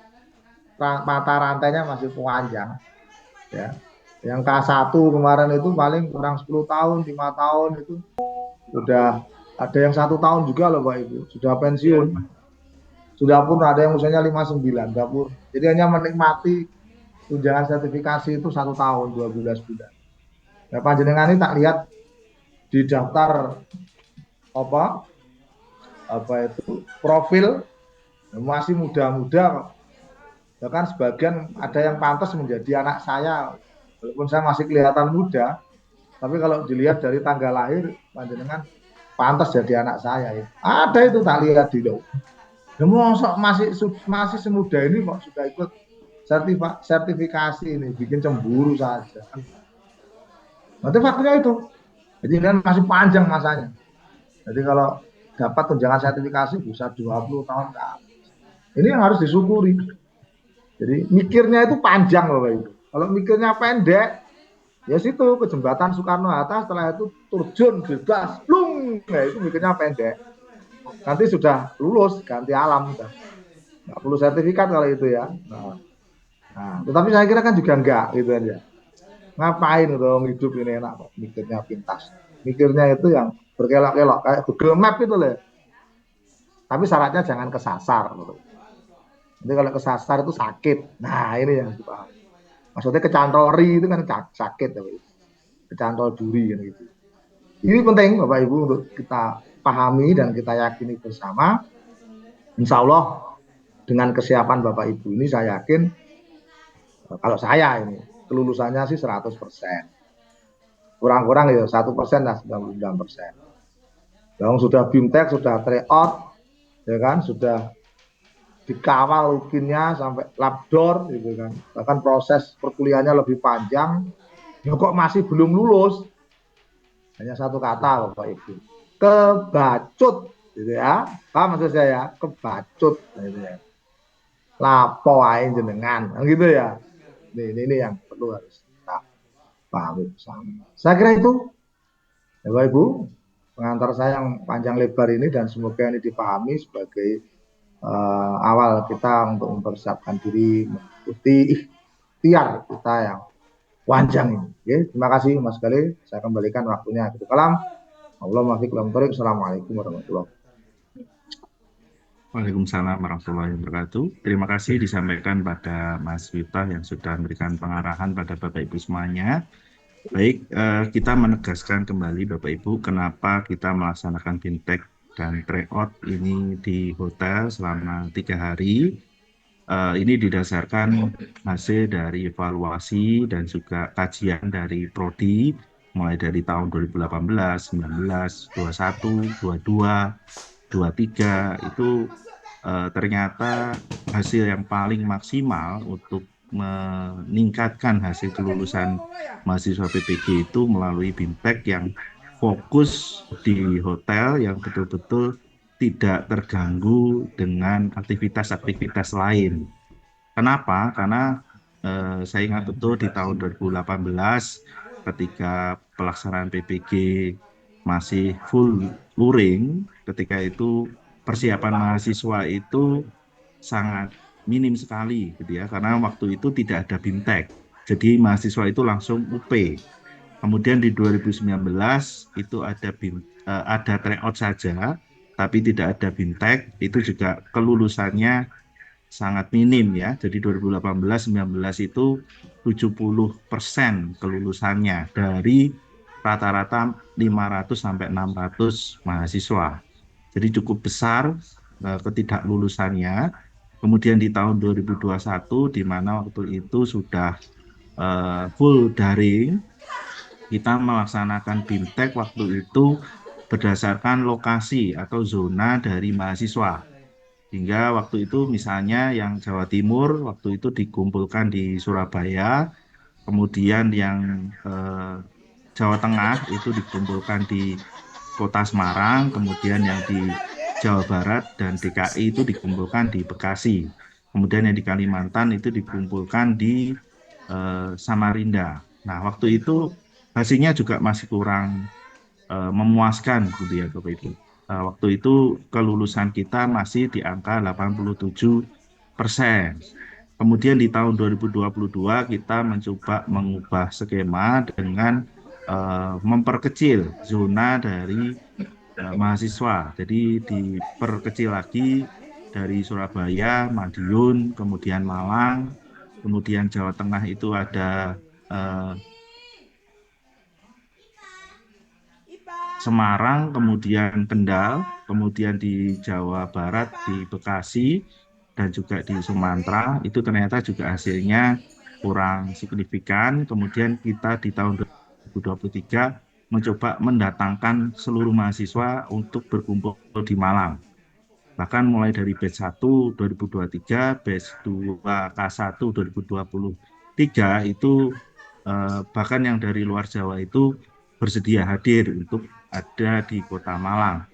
rantainya masih panjang, ya. Yang K1 kemarin itu paling kurang 10 tahun, 5 tahun itu sudah ada yang 1 tahun juga loh Pak Ibu, sudah pensiun. Sudah pun ada yang usianya 59, dapur. Jadi hanya menikmati tunjangan sertifikasi itu 1 tahun, 12 bulan. Nah, panjenengan ini tak lihat di daftar apa itu profil masih muda-muda, bahkan sebagian ada yang pantas menjadi anak saya, walaupun saya masih kelihatan muda, tapi kalau dilihat dari tanggal lahir panjenengan pantas jadi anak saya ya. Ada itu tak lihat di lo. Masih semuda ini kok sudah ikut sertifikasi ini, bikin cemburu saja. Nanti faktornya itu. Jadi kan masih panjang masanya. Jadi kalau dapat tunjangan sertifikasi bisa 20 tahun ke atas. Ini yang harus disyukuri. Jadi mikirnya itu panjang Bapak Ibu. Kalau mikirnya pendek, ya situ ke jembatan Soekarno-Hatta, setelah itu terjun bebas, plung. Nah itu mikirnya pendek. Nanti sudah lulus ganti alam, udah nggak perlu sertifikat kalau itu ya. Nah, tetapi saya kira kan juga enggak gitu aja. Ngapain dong hidup ini enak kok, mikirnya pintas. Mikirnya itu yang berkelok-kelok kayak Google Map itu loh. Tapi syaratnya jangan kesasar gitu. Jadi kalau kesasar itu sakit. Nah ini yang dipahami. Maksudnya kecantol ri itu kan sakit, kecantol duri kan gitu. Ini penting Bapak Ibu untuk kita pahami dan kita yakini bersama. Insya Allah dengan kesiapan Bapak Ibu ini saya yakin kalau saya ini kelulusannya sih 100%. Kurang-kurang ya 1% lah 99%. Yang sudah BIMTEK, sudah tryout, ya kan, sudah dikawal ukinnya sampai labdor gitu kan, bahkan proses perkuliahannya lebih panjang, ya kok masih belum lulus. Hanya satu kata Bapak Ibu, kebacut gitu ya. Paham maksud saya ya? Kebacut gitu ya. Lapo ae jenengan gitu ya. Ini yang perlu harus kita pahami bersama. Saya kira itu Bapak Ibu pengantar saya yang panjang lebar ini, dan semoga ini dipahami sebagai awal kita untuk mempersiapkan diri mengikuti ikhtiar kita yang panjang ini. Oke, terima kasih Mas Galih. Saya kembalikan waktunya ke kalam. Assalamualaikum warahmatullahi wabarakatuh. Waalaikumsalam warahmatullahi wabarakatuh. Terima kasih disampaikan pada Mas Wita yang sudah memberikan pengarahan pada Bapak Ibu semuanya. Baik, kita menegaskan kembali Bapak Ibu kenapa kita melaksanakan BIMTEK dan tryout ini di hotel selama 3 hari. Ini didasarkan hasil dari evaluasi dan juga kajian dari Prodi mulai dari tahun 2018, 19, 21, 22, 23 itu ternyata hasil yang paling maksimal untuk meningkatkan hasil kelulusan mahasiswa PPG itu melalui BIMTEK yang fokus di hotel yang betul-betul tidak terganggu dengan aktivitas-aktivitas lain. Kenapa? Karena saya ingat betul di tahun 2018 ketika pelaksanaan PPG masih full luring, ketika itu persiapan mahasiswa itu sangat minim sekali gitu ya, karena waktu itu tidak ada BIMTEK. Jadi mahasiswa itu langsung UP. Kemudian di 2019 itu ada tryout saja, tapi tidak ada BIMTEK. Itu juga kelulusannya sangat minim ya. Jadi 2018-19 itu 70% kelulusannya dari rata-rata 500 sampai 600 mahasiswa. Jadi cukup besar ketidaklulusannya. Kemudian di tahun 2021 di mana waktu itu sudah full daring, kita melaksanakan BIMTEK waktu itu berdasarkan lokasi atau zona dari mahasiswa. Hingga waktu itu misalnya yang Jawa Timur waktu itu dikumpulkan di Surabaya, kemudian yang Jawa Tengah itu dikumpulkan di Kota Semarang, kemudian yang di Jawa Barat dan DKI itu dikumpulkan di Bekasi. Kemudian yang di Kalimantan itu dikumpulkan di Samarinda. Nah, waktu itu hasilnya juga masih kurang memuaskan gitu ya Bapak Ibu. Waktu itu kelulusan kita masih di angka 87%. Kemudian di tahun 2022 kita mencoba mengubah skema dengan memperkecil zona dari mahasiswa. Jadi diperkecil lagi dari Surabaya, Madiun, kemudian Malang, kemudian Jawa Tengah itu ada Semarang, kemudian Kendal, kemudian di Jawa Barat, di Bekasi, dan juga di Sumatera, itu ternyata juga hasilnya kurang signifikan. Kemudian kita di tahun 2023 mencoba mendatangkan seluruh mahasiswa untuk berkumpul di Malang. Bahkan mulai dari batch 1 2023, batch 2 K1 2023 itu bahkan yang dari luar Jawa itu bersedia hadir untuk ada di Kota Malang.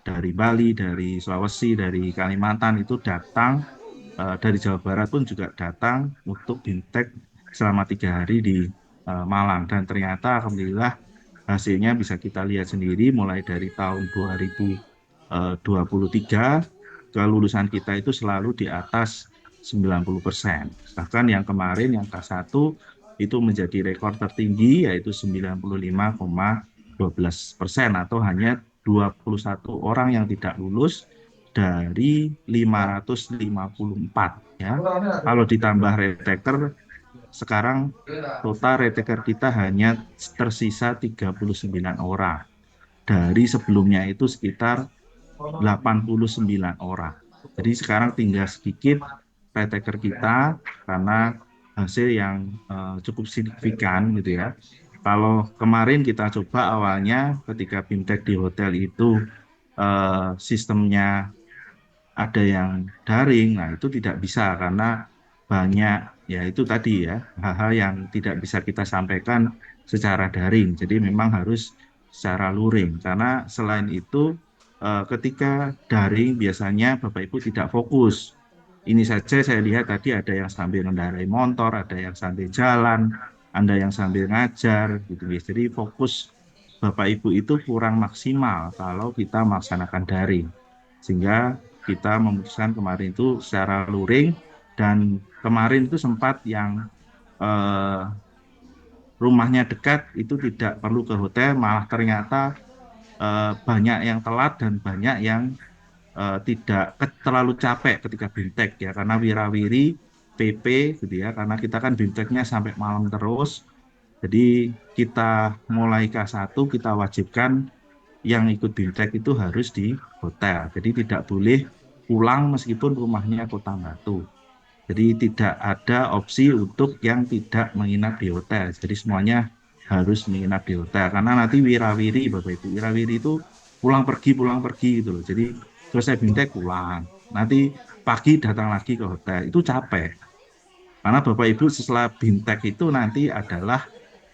Dari Bali, dari Sulawesi, dari Kalimantan itu datang, dari Jawa Barat pun juga datang untuk BIMTEK selama 3 hari di Malang. Dan ternyata alhamdulillah hasilnya bisa kita lihat sendiri mulai dari tahun 2023 kelulusan kita itu selalu di atas 90%. Bahkan yang kemarin yang K1 itu menjadi rekor tertinggi yaitu 95,5%. 12% atau hanya 21 orang yang tidak lulus dari 554 ya. Kalau ditambah retaker sekarang total retaker kita hanya tersisa 39 orang. Dari sebelumnya itu sekitar 89 orang. Jadi sekarang tinggal sedikit retaker kita karena hasil yang cukup signifikan gitu ya. Kalau kemarin kita coba awalnya ketika BIMTEK di hotel itu sistemnya ada yang daring, nah itu tidak bisa karena banyak ya itu tadi ya hal-hal yang tidak bisa kita sampaikan secara daring. Jadi memang harus secara luring karena selain itu ketika daring biasanya Bapak Ibu tidak fokus. Ini saja saya lihat tadi ada yang sambil mengendarai motor, ada yang sambil jalan, ada yang sambil ngajar gitu ya. Jadi fokus Bapak Ibu itu kurang maksimal kalau kita melaksanakan daring. Sehingga kita memutuskan kemarin itu secara luring dan kemarin itu sempat yang rumahnya dekat itu tidak perlu ke hotel, malah ternyata banyak yang telat dan banyak yang tidak terlalu capek ketika BIMTEK ya karena wirawiri PP gitu ya karena kita kan BIMTEK-nya sampai malam terus. Jadi kita mulai K1 kita wajibkan yang ikut BIMTEK itu harus di hotel. Jadi tidak boleh pulang meskipun rumahnya Kota Batu. Jadi tidak ada opsi untuk yang tidak menginap di hotel. Jadi semuanya harus menginap di hotel. Karena nanti wirawiri Bapak Ibu, wirawiri itu pulang pergi gitu loh. Jadi selesai BIMTEK pulang. Nanti pagi datang lagi ke hotel. Itu capek. Karena Bapak Ibu setelah BIMTEK itu nanti adalah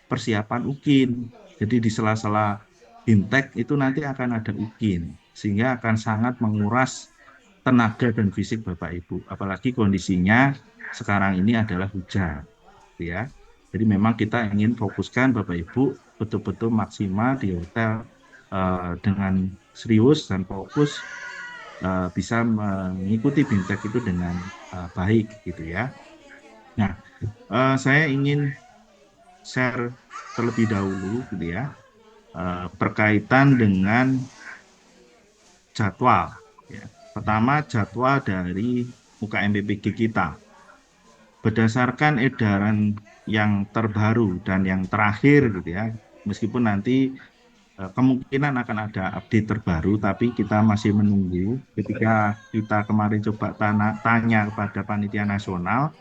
persiapan UKIN. Jadi di sela-sela BIMTEK itu nanti akan ada UKIN. Sehingga akan sangat menguras tenaga dan fisik Bapak Ibu. Apalagi kondisinya sekarang ini adalah hujan. Ya. Jadi memang kita ingin fokuskan Bapak Ibu betul-betul maksimal di hotel dengan serius dan fokus bisa mengikuti BIMTEK itu dengan baik gitu ya. Nah, saya ingin share terlebih dahulu gitu ya berkaitan dengan jadwal. Ya. Pertama jadwal dari UKM PPG kita. Berdasarkan edaran yang terbaru dan yang terakhir gitu ya, meskipun nanti kemungkinan akan ada update terbaru, tapi kita masih menunggu. Ketika kita kemarin coba tanya kepada panitia nasional,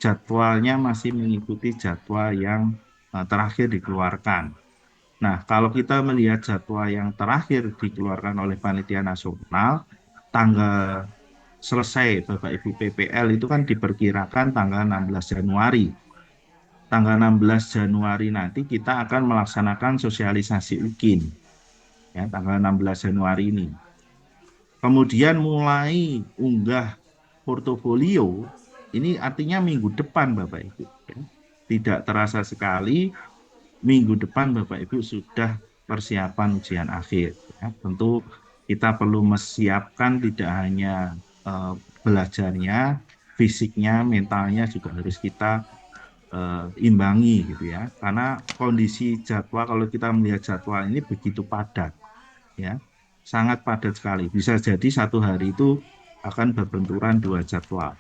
jadwalnya masih mengikuti jadwal yang terakhir dikeluarkan. Nah, kalau kita melihat jadwal yang terakhir dikeluarkan oleh panitia nasional, tanggal selesai Bapak Ibu PPL itu kan diperkirakan tanggal 16 Januari. Tanggal 16 Januari nanti kita akan melaksanakan sosialisasi UKIN. Ya, tanggal 16 Januari ini. Kemudian mulai unggah portofolio, ini artinya minggu depan Bapak Ibu. Ya. Tidak terasa sekali, minggu depan Bapak Ibu sudah persiapan ujian akhir. Ya. Tentu kita perlu mesiapkan tidak hanya belajarnya, fisiknya, mentalnya juga harus kita imbangi gitu ya, karena kondisi jadwal kalau kita melihat jadwal ini begitu padat ya, sangat padat sekali, bisa jadi satu hari itu akan berbenturan 2 jadwal.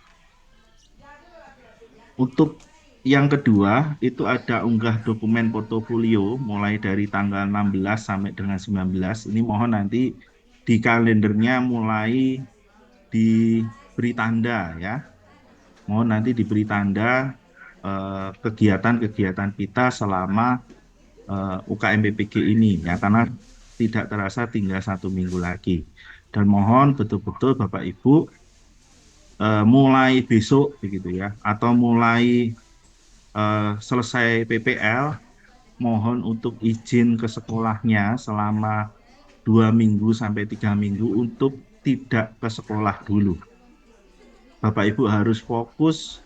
Untuk yang kedua itu ada unggah dokumen portofolio mulai dari tanggal 16 sampai dengan 19. Ini mohon nanti di kalendernya mulai diberi tanda ya, mohon nanti diberi tanda kegiatan-kegiatan kita selama UKM PPG ini ya, karena tidak terasa tinggal 1 minggu lagi. Dan mohon betul-betul Bapak Ibu mulai besok begitu ya, atau mulai selesai PPL, mohon untuk izin ke sekolahnya selama 2 minggu sampai 3 minggu untuk tidak ke sekolah dulu. Bapak Ibu harus fokus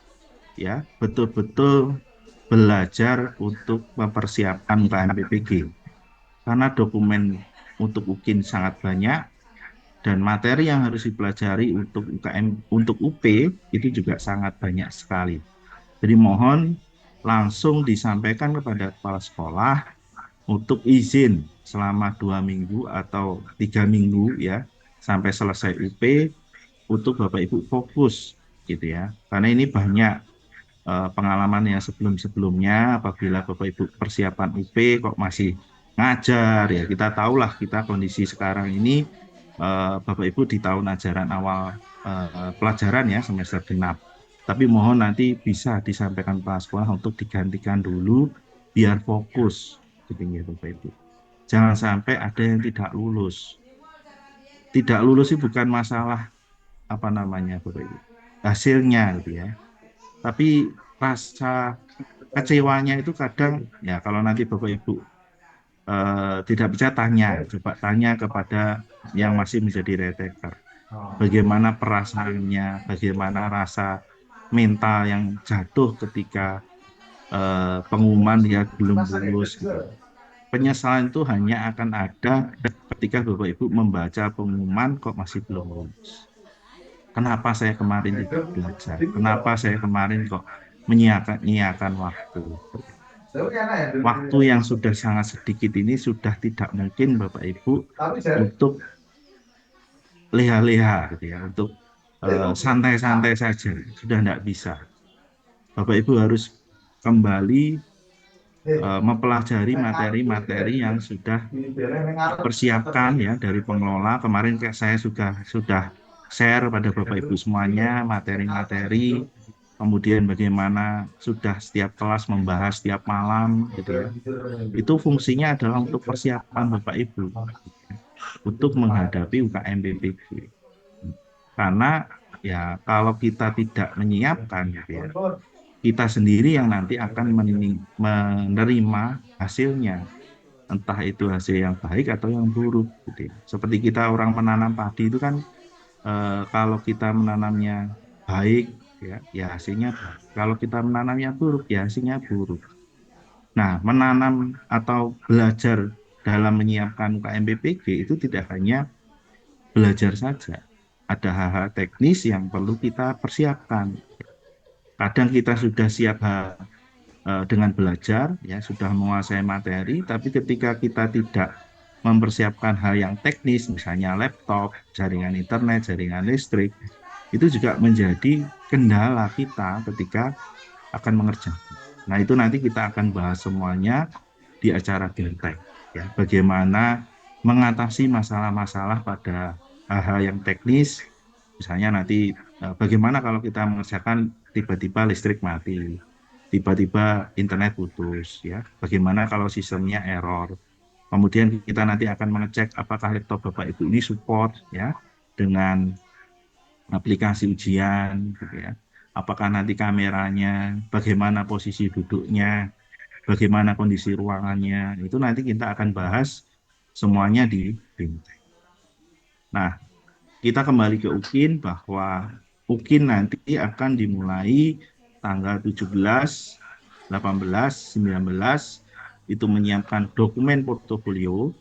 ya, betul-betul belajar untuk mempersiapkan UKM PPG. Karena dokumen untuk UKIN sangat banyak dan materi yang harus dipelajari untuk UKM, untuk UP itu juga sangat banyak sekali. Jadi mohon langsung disampaikan kepada kepala sekolah untuk izin selama 2 minggu atau 3 minggu ya sampai selesai UP untuk Bapak Ibu fokus gitu ya. Karena ini banyak pengalaman yang sebelum-sebelumnya apabila Bapak Ibu persiapan UP kok masih ngajar ya, kita tahulah kita kondisi sekarang ini Bapak Ibu di tahun ajaran awal pelajaran ya semester genap. Tapi mohon nanti bisa disampaikan Pak Sekolah untuk digantikan dulu biar fokus gitu ya Bapak Ibu. Jangan sampai ada yang tidak lulus. Tidak lulus itu bukan masalah apa namanya Bapak Ibu, hasilnya gitu ya. Tapi rasa kecewanya itu kadang ya kalau nanti Bapak Ibu tidak bisa coba tanya kepada yang masih menjadi retaker. Bagaimana perasaannya, bagaimana rasa mental yang jatuh ketika pengumuman dia belum lulus. Gitu. Penyesalan itu hanya akan ada ketika Bapak Ibu membaca pengumuman kok masih belum lulus. Kenapa saya kemarin tidak belajar? Kenapa saya kemarin kok menyiakan waktu? Waktu yang sudah sangat sedikit ini sudah tidak mungkin Bapak Ibu untuk leha-leha gitu ya, untuk santai-santai saja, sudah tidak bisa. Bapak Ibu harus kembali mempelajari materi-materi yang sudah dipersiapkan ya dari pengelola. Kemarin saya sudah share pada Bapak Ibu semuanya materi-materi, kemudian bagaimana sudah setiap kelas membahas setiap malam gitu ya. Itu fungsinya adalah untuk persiapan Bapak Ibu untuk menghadapi UKM PPG. Karena ya kalau kita tidak menyiapkan gitu ya, kita sendiri yang nanti akan menerima hasilnya, entah itu hasil yang baik atau yang buruk gitu ya. Seperti kita orang menanam padi itu kan kalau kita menanamnya baik ya hasilnya baik. Kalau kita menanamnya buruk ya hasilnya buruk. Nah, menanam atau belajar dalam menyiapkan UKM PPG itu tidak hanya belajar saja. Ada hal-hal teknis yang perlu kita persiapkan. Kadang kita sudah siap dengan belajar, ya sudah menguasai materi, tapi ketika kita tidak mempersiapkan hal yang teknis, misalnya laptop, jaringan internet, jaringan listrik, itu juga menjadi kendala kita ketika akan mengerjakan. Nah itu nanti kita akan bahas semuanya di acara BIMTEK, ya bagaimana mengatasi masalah-masalah pada hal-hal yang teknis, misalnya nanti bagaimana kalau kita mengerjakan tiba-tiba listrik mati, tiba-tiba internet putus, ya bagaimana kalau sistemnya error. Kemudian kita nanti akan mengecek apakah laptop Bapak Ibu ini support ya dengan aplikasi ujian gitu ya. Apakah nanti kameranya, bagaimana posisi duduknya, bagaimana kondisi ruangannya, itu nanti kita akan bahas semuanya di BIMTEK. Nah, kita kembali ke UKIN bahwa UKIN nanti akan dimulai tanggal 17, 18, 19 itu menyiapkan dokumen portofolio.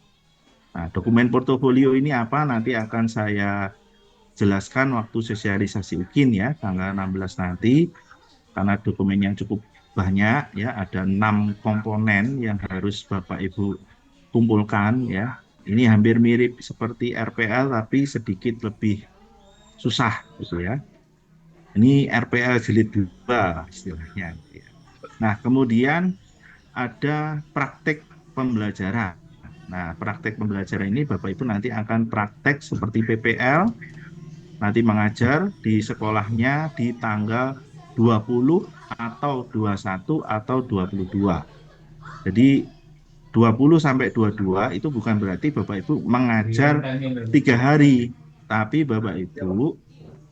Nah, dokumen portofolio ini apa? Nanti akan saya jelaskan waktu sosialisasi UKIN ya, tanggal 16 nanti, karena dokumen yang cukup banyak ya, ada 6 komponen yang harus Bapak Ibu kumpulkan ya. Ini hampir mirip seperti RPL tapi sedikit lebih susah gitu ya. Ini RPL jilid 2 istilahnya. Nah, kemudian ada praktek pembelajaran. Nah, praktek pembelajaran ini Bapak Ibu nanti akan praktek seperti PPL, nanti mengajar di sekolahnya di tanggal 20 atau 21 atau 22. Jadi 20 sampai 22 itu bukan berarti Bapak Ibu mengajar 3 hari, tapi Bapak Ibu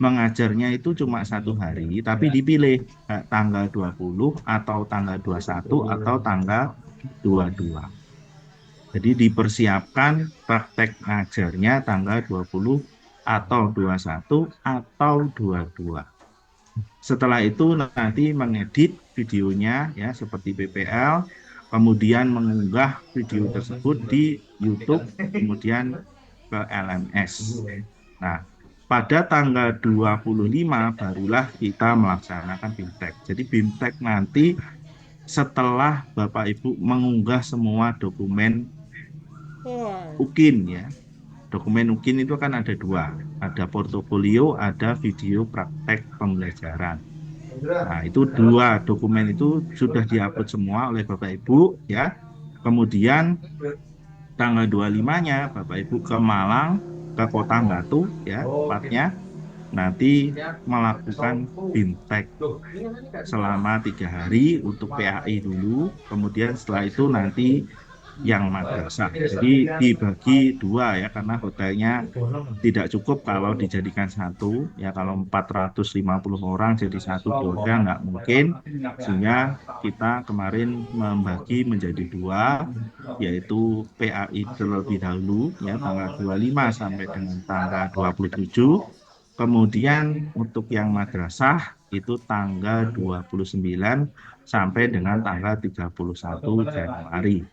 mengajarnya itu cuma 1 hari, tapi dipilih tanggal 20 atau tanggal 21 atau tanggal 22. Jadi dipersiapkan praktek ngajarnya tanggal 20 atau 21 atau 22. Setelah itu nanti mengedit videonya ya seperti PPL, kemudian mengunggah video tersebut di YouTube, kemudian ke LMS. Nah, pada tanggal 25 barulah kita melaksanakan BIMTEK. Jadi BIMTEK nanti setelah Bapak Ibu mengunggah semua dokumen UKIN ya. Dokumen UKIN itu kan ada dua, ada portofolio, ada video praktek pembelajaran. Nah, itu dua dokumen itu sudah diupload semua oleh Bapak Ibu ya. Kemudian tanggal 25-nya Bapak Ibu ke Malang, ke Kota Batu ya, tepatnya nanti melakukan BIMTEK selama 3 hari untuk PAI dulu, kemudian setelah itu nanti yang madrasah. Jadi dibagi dua ya, karena hotelnya tidak cukup kalau dijadikan satu ya, kalau 450 orang jadi satu hotel nggak mungkin, sehingga kita kemarin membagi menjadi dua, yaitu PAI terlebih dahulu ya tanggal 25 sampai dengan tanggal 27. Kemudian untuk yang madrasah itu tanggal 29 sampai dengan tanggal 31 Januari.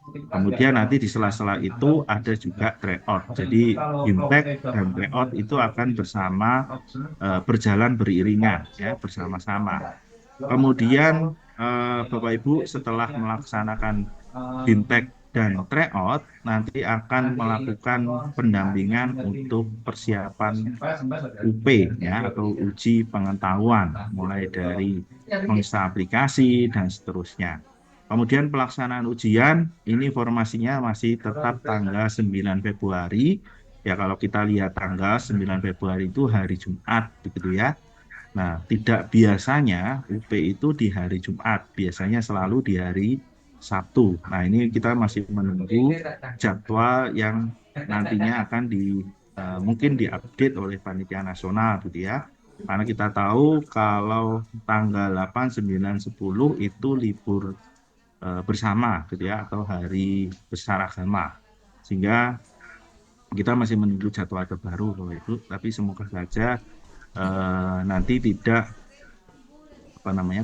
Kemudian nanti di sela-sela itu ada juga tryout. Jadi BIMTEK dan tryout itu akan bersama berjalan beriringan ya, bersama-sama. Kemudian Bapak Ibu setelah melaksanakan BIMTEK dan tryout nanti akan melakukan pendampingan untuk persiapan UP ya, atau uji pengetahuan, mulai dari menginstal aplikasi dan seterusnya. Kemudian pelaksanaan ujian ini formasinya masih tetap tanggal 9 Februari ya. Kalau kita lihat tanggal 9 Februari itu hari Jumat begitu ya. Nah, tidak biasanya UP itu di hari Jumat, biasanya selalu di hari Sabtu. Nah, ini kita masih menunggu jadwal yang nantinya akan mungkin diupdate oleh panitia nasional gitu ya. Karena kita tahu kalau tanggal 8, 9, 10 itu libur bersama gitu ya, atau hari besar agama, sehingga kita masih menunggu jadwal terbaru Bapak Ibu. Tapi semoga saja nanti tidak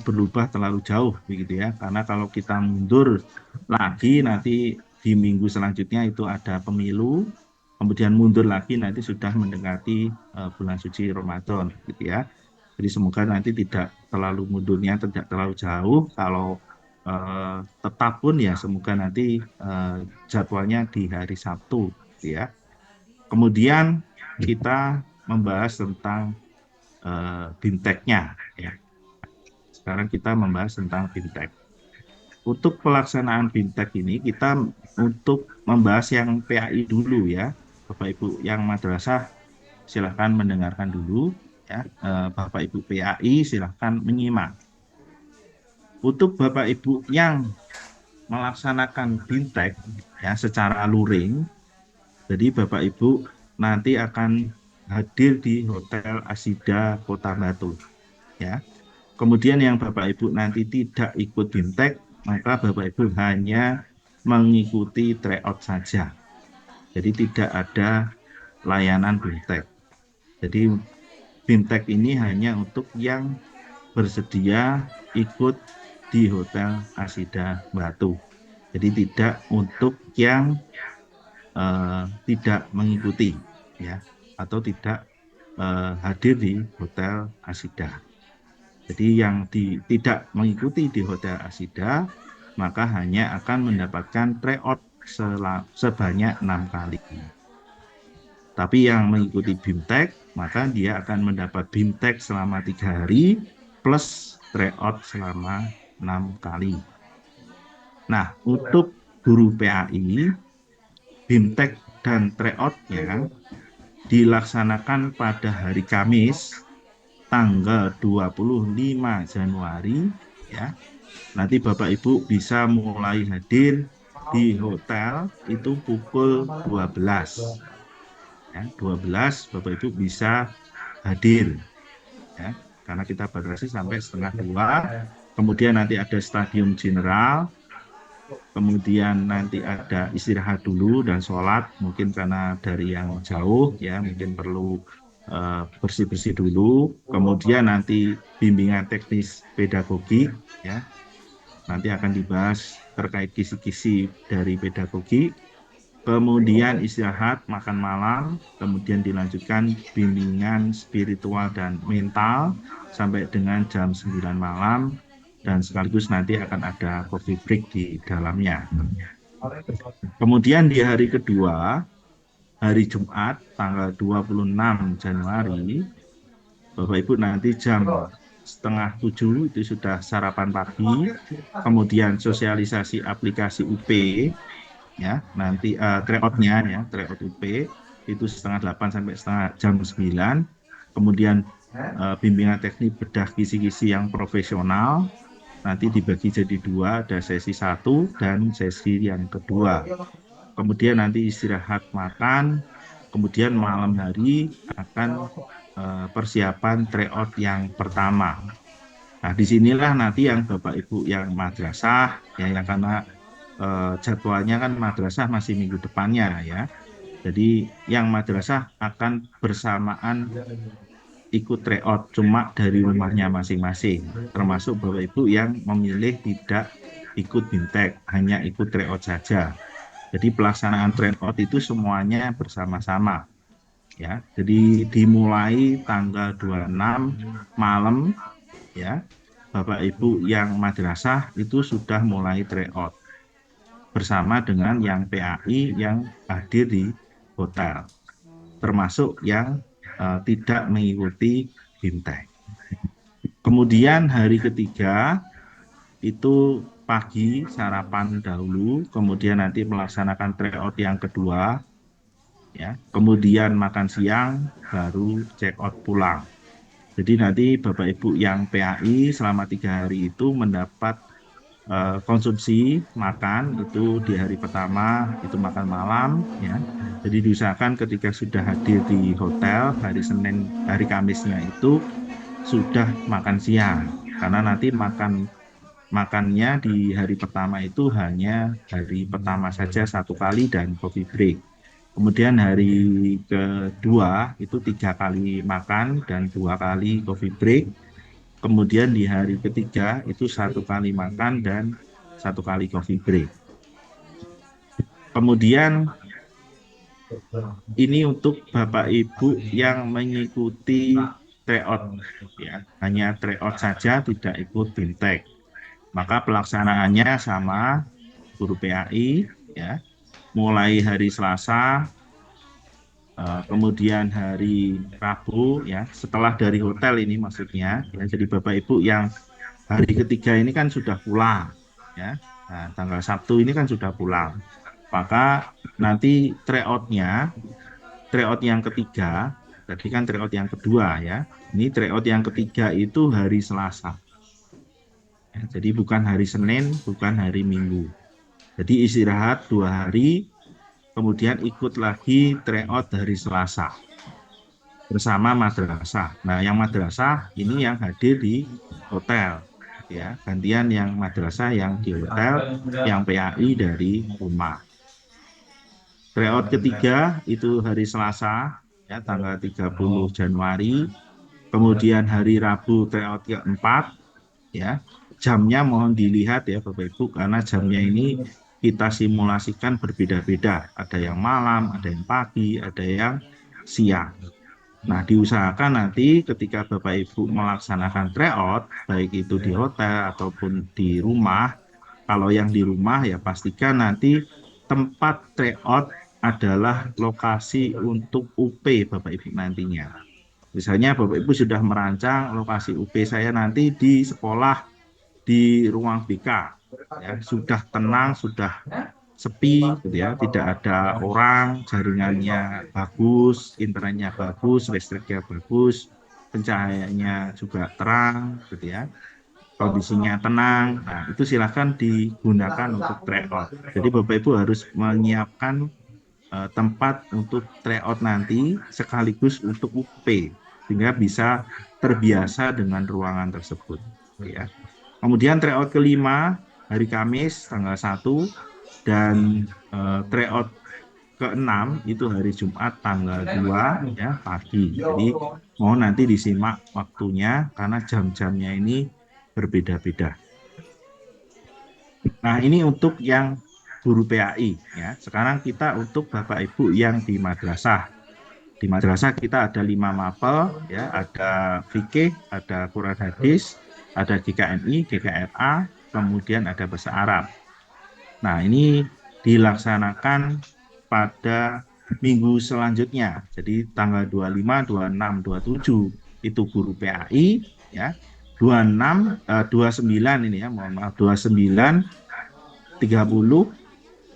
berubah terlalu jauh begitu ya, karena kalau kita mundur lagi nanti di minggu selanjutnya itu ada pemilu, kemudian mundur lagi nanti sudah mendekati bulan suci Ramadan gitu ya. Jadi semoga nanti tidak terlalu mundurnya, tidak terlalu jauh. Kalau tetap pun ya semoga nanti jadwalnya di hari Sabtu ya. Kemudian kita membahas tentang BIMTEK-nya ya. Sekarang kita membahas tentang BIMTEK. Untuk pelaksanaan BIMTEK ini kita untuk membahas yang PAI dulu ya. Bapak Ibu yang madrasah silahkan mendengarkan dulu ya. Bapak Ibu PAI silahkan menyimak. Untuk Bapak Ibu yang melaksanakan BIMTEK ya secara luring, jadi Bapak Ibu nanti akan hadir di Hotel Asida Kota Batu ya. Kemudian yang Bapak Ibu nanti tidak ikut BIMTEK, maka Bapak Ibu hanya mengikuti tryout saja. Jadi tidak ada layanan BIMTEK. Jadi BIMTEK ini hanya untuk yang bersedia ikut di Hotel Asida Batu. Jadi tidak untuk yang tidak mengikuti ya, atau tidak hadir di Hotel Asida. Jadi yang tidak mengikuti di Hotel Asida maka hanya akan mendapatkan tryout sebanyak 6 kali. Tapi yang mengikuti BIMTEK maka dia akan mendapat BIMTEK selama 3 hari plus tryout selama 6 kali. Nah, untuk guru PAI, BIMTEK dan tryoutnya dilaksanakan pada hari Kamis tanggal 25 Januari ya. Nanti Bapak Ibu bisa mulai hadir di hotel itu pukul 12 ya, 12 Bapak Ibu bisa hadir ya, karena kita batasi sampai setengah 2. Kemudian nanti ada stadium general, kemudian nanti ada istirahat dulu dan sholat, mungkin karena dari yang jauh ya, mungkin perlu bersih-bersih dulu. Kemudian nanti bimbingan teknis pedagogik ya, nanti akan dibahas terkait kisi-kisi dari pedagogik. Kemudian istirahat, makan malam, kemudian dilanjutkan bimbingan spiritual dan mental sampai dengan jam 9 malam. dan sekaligus nanti akan ada coffee break di dalamnya. Kemudian di hari kedua, hari Jumat tanggal 26 Januari, Bapak Ibu nanti jam 6:30 itu sudah sarapan pagi, kemudian sosialisasi aplikasi UP, ya nanti tryout-nya ya, tryout UP itu 7:30 sampai jam 9, kemudian bimbingan teknik bedah kisi-kisi yang profesional nanti dibagi jadi 2, ada sesi 1 dan sesi yang kedua. Kemudian nanti istirahat makan, kemudian malam hari akan persiapan tryout yang pertama. Nah, disinilah nanti yang Bapak Ibu yang madrasah, ya, yang karena jadwalnya kan madrasah masih minggu depannya ya. Jadi yang madrasah akan bersamaan ikut tryout, cuma dari rumahnya masing-masing. Termasuk Bapak Ibu yang memilih tidak ikut BIMTEK, hanya ikut tryout saja. Jadi pelaksanaan tryout itu semuanya bersama-sama. Ya, jadi dimulai tanggal 26 malam ya. Bapak Ibu yang madrasah itu sudah mulai tryout bersama dengan yang PAI yang hadir di hotel, termasuk yang tidak mengikuti BIMTEK. Kemudian hari ketiga itu pagi sarapan dahulu, kemudian nanti melaksanakan tryout yang kedua. Ya, kemudian makan siang baru check out pulang. Jadi nanti Bapak Ibu yang PAI selama 3 hari itu mendapat konsumsi makan itu di hari pertama itu makan malam ya. Jadi diusahakan ketika sudah hadir di hotel hari Senin, hari Kamisnya itu sudah makan siang, karena nanti makannya di hari pertama itu hanya hari pertama saja 1 kali dan coffee break. Kemudian hari kedua itu 3 kali makan dan 2 kali coffee break. Kemudian di hari ketiga itu 1 kali makan dan 1 kali coffee break. Kemudian ini untuk Bapak Ibu yang mengikuti tryout ya, hanya tryout saja tidak ikut BIMTEK. Maka pelaksanaannya sama guru PAI ya. Mulai hari Selasa, kemudian hari Rabu ya, setelah dari hotel ini maksudnya ya. Jadi Bapak Ibu yang hari ketiga ini kan sudah pulang ya. Nah, tanggal Sabtu ini kan sudah pulang, maka nanti tryout yang ketiga, tadi kan tryout yang kedua ya, ini tryout yang ketiga itu hari Selasa ya, jadi bukan hari Senin, bukan hari Minggu. Jadi istirahat 2 hari, kemudian ikut lagi tryout hari Selasa bersama madrasah. Nah, yang madrasah ini yang hadir di hotel, ya, gantian yang madrasah yang di hotel, yang PAI dari rumah. Tryout ketiga itu hari Selasa, ya, tanggal 30 Januari. Kemudian hari Rabu tryout keempat, ya. Jamnya mohon dilihat ya Bapak Ibu, karena jamnya ini kita simulasikan berbeda-beda, ada yang malam, ada yang pagi, ada yang siang. Nah, diusahakan nanti ketika Bapak Ibu melaksanakan tryout, baik itu di hotel ataupun di rumah, kalau yang di rumah ya pastikan nanti tempat tryout adalah lokasi untuk UP Bapak Ibu nantinya. Misalnya Bapak Ibu sudah merancang lokasi UP saya nanti di sekolah, di ruang BK, ya, sudah tenang, sudah sepi gitu ya, tidak ada orang, jaringannya bagus, internetnya bagus, listriknya bagus, pencahayaannya juga terang gitu ya, kondisinya tenang. Nah, itu silahkan digunakan untuk tryout. Jadi Bapak Ibu harus menyiapkan tempat untuk tryout nanti sekaligus untuk UP sehingga bisa terbiasa dengan ruangan tersebut ya. Kemudian tryout kelima hari Kamis tanggal 1 dan tryout ke-6 itu hari Jumat tanggal 2 ya pagi. Jadi mohon nanti disimak waktunya karena jam-jamnya ini berbeda-beda. Nah, ini untuk yang guru PAI ya. Sekarang kita untuk Bapak Ibu yang di madrasah. Di madrasah kita ada 5 mapel ya, ada fikih, ada Quran hadis, ada GKMI, GKRA, kemudian ada bahasa Arab. Nah, ini dilaksanakan pada minggu selanjutnya. Jadi tanggal 25, 26, 27 itu guru PAI ya. 26 29 ini ya, mohon maaf 29 30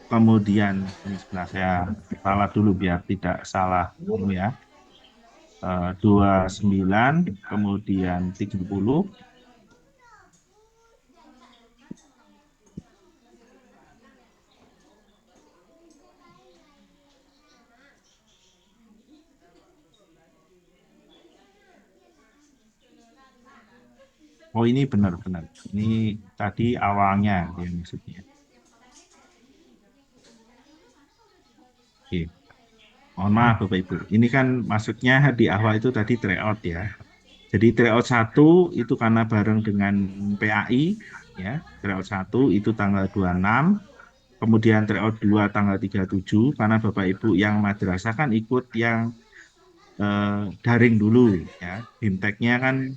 kemudian ini sebelah saya salah dulu biar tidak salah ini ya. 29 kemudian 30. Oh, ini benar-benar. Ini tadi awalnya ya maksudnya. Oke. Mohon maaf Bapak Ibu. Ini kan maksudnya di awal itu tadi tryout ya. Jadi tryout 1 itu karena bareng dengan PAI ya. Tryout 1 itu tanggal 26. Kemudian tryout 2 tanggal 37 karena Bapak Ibu yang madrasah kan ikut yang daring dulu ya. BIMTEK-nya kan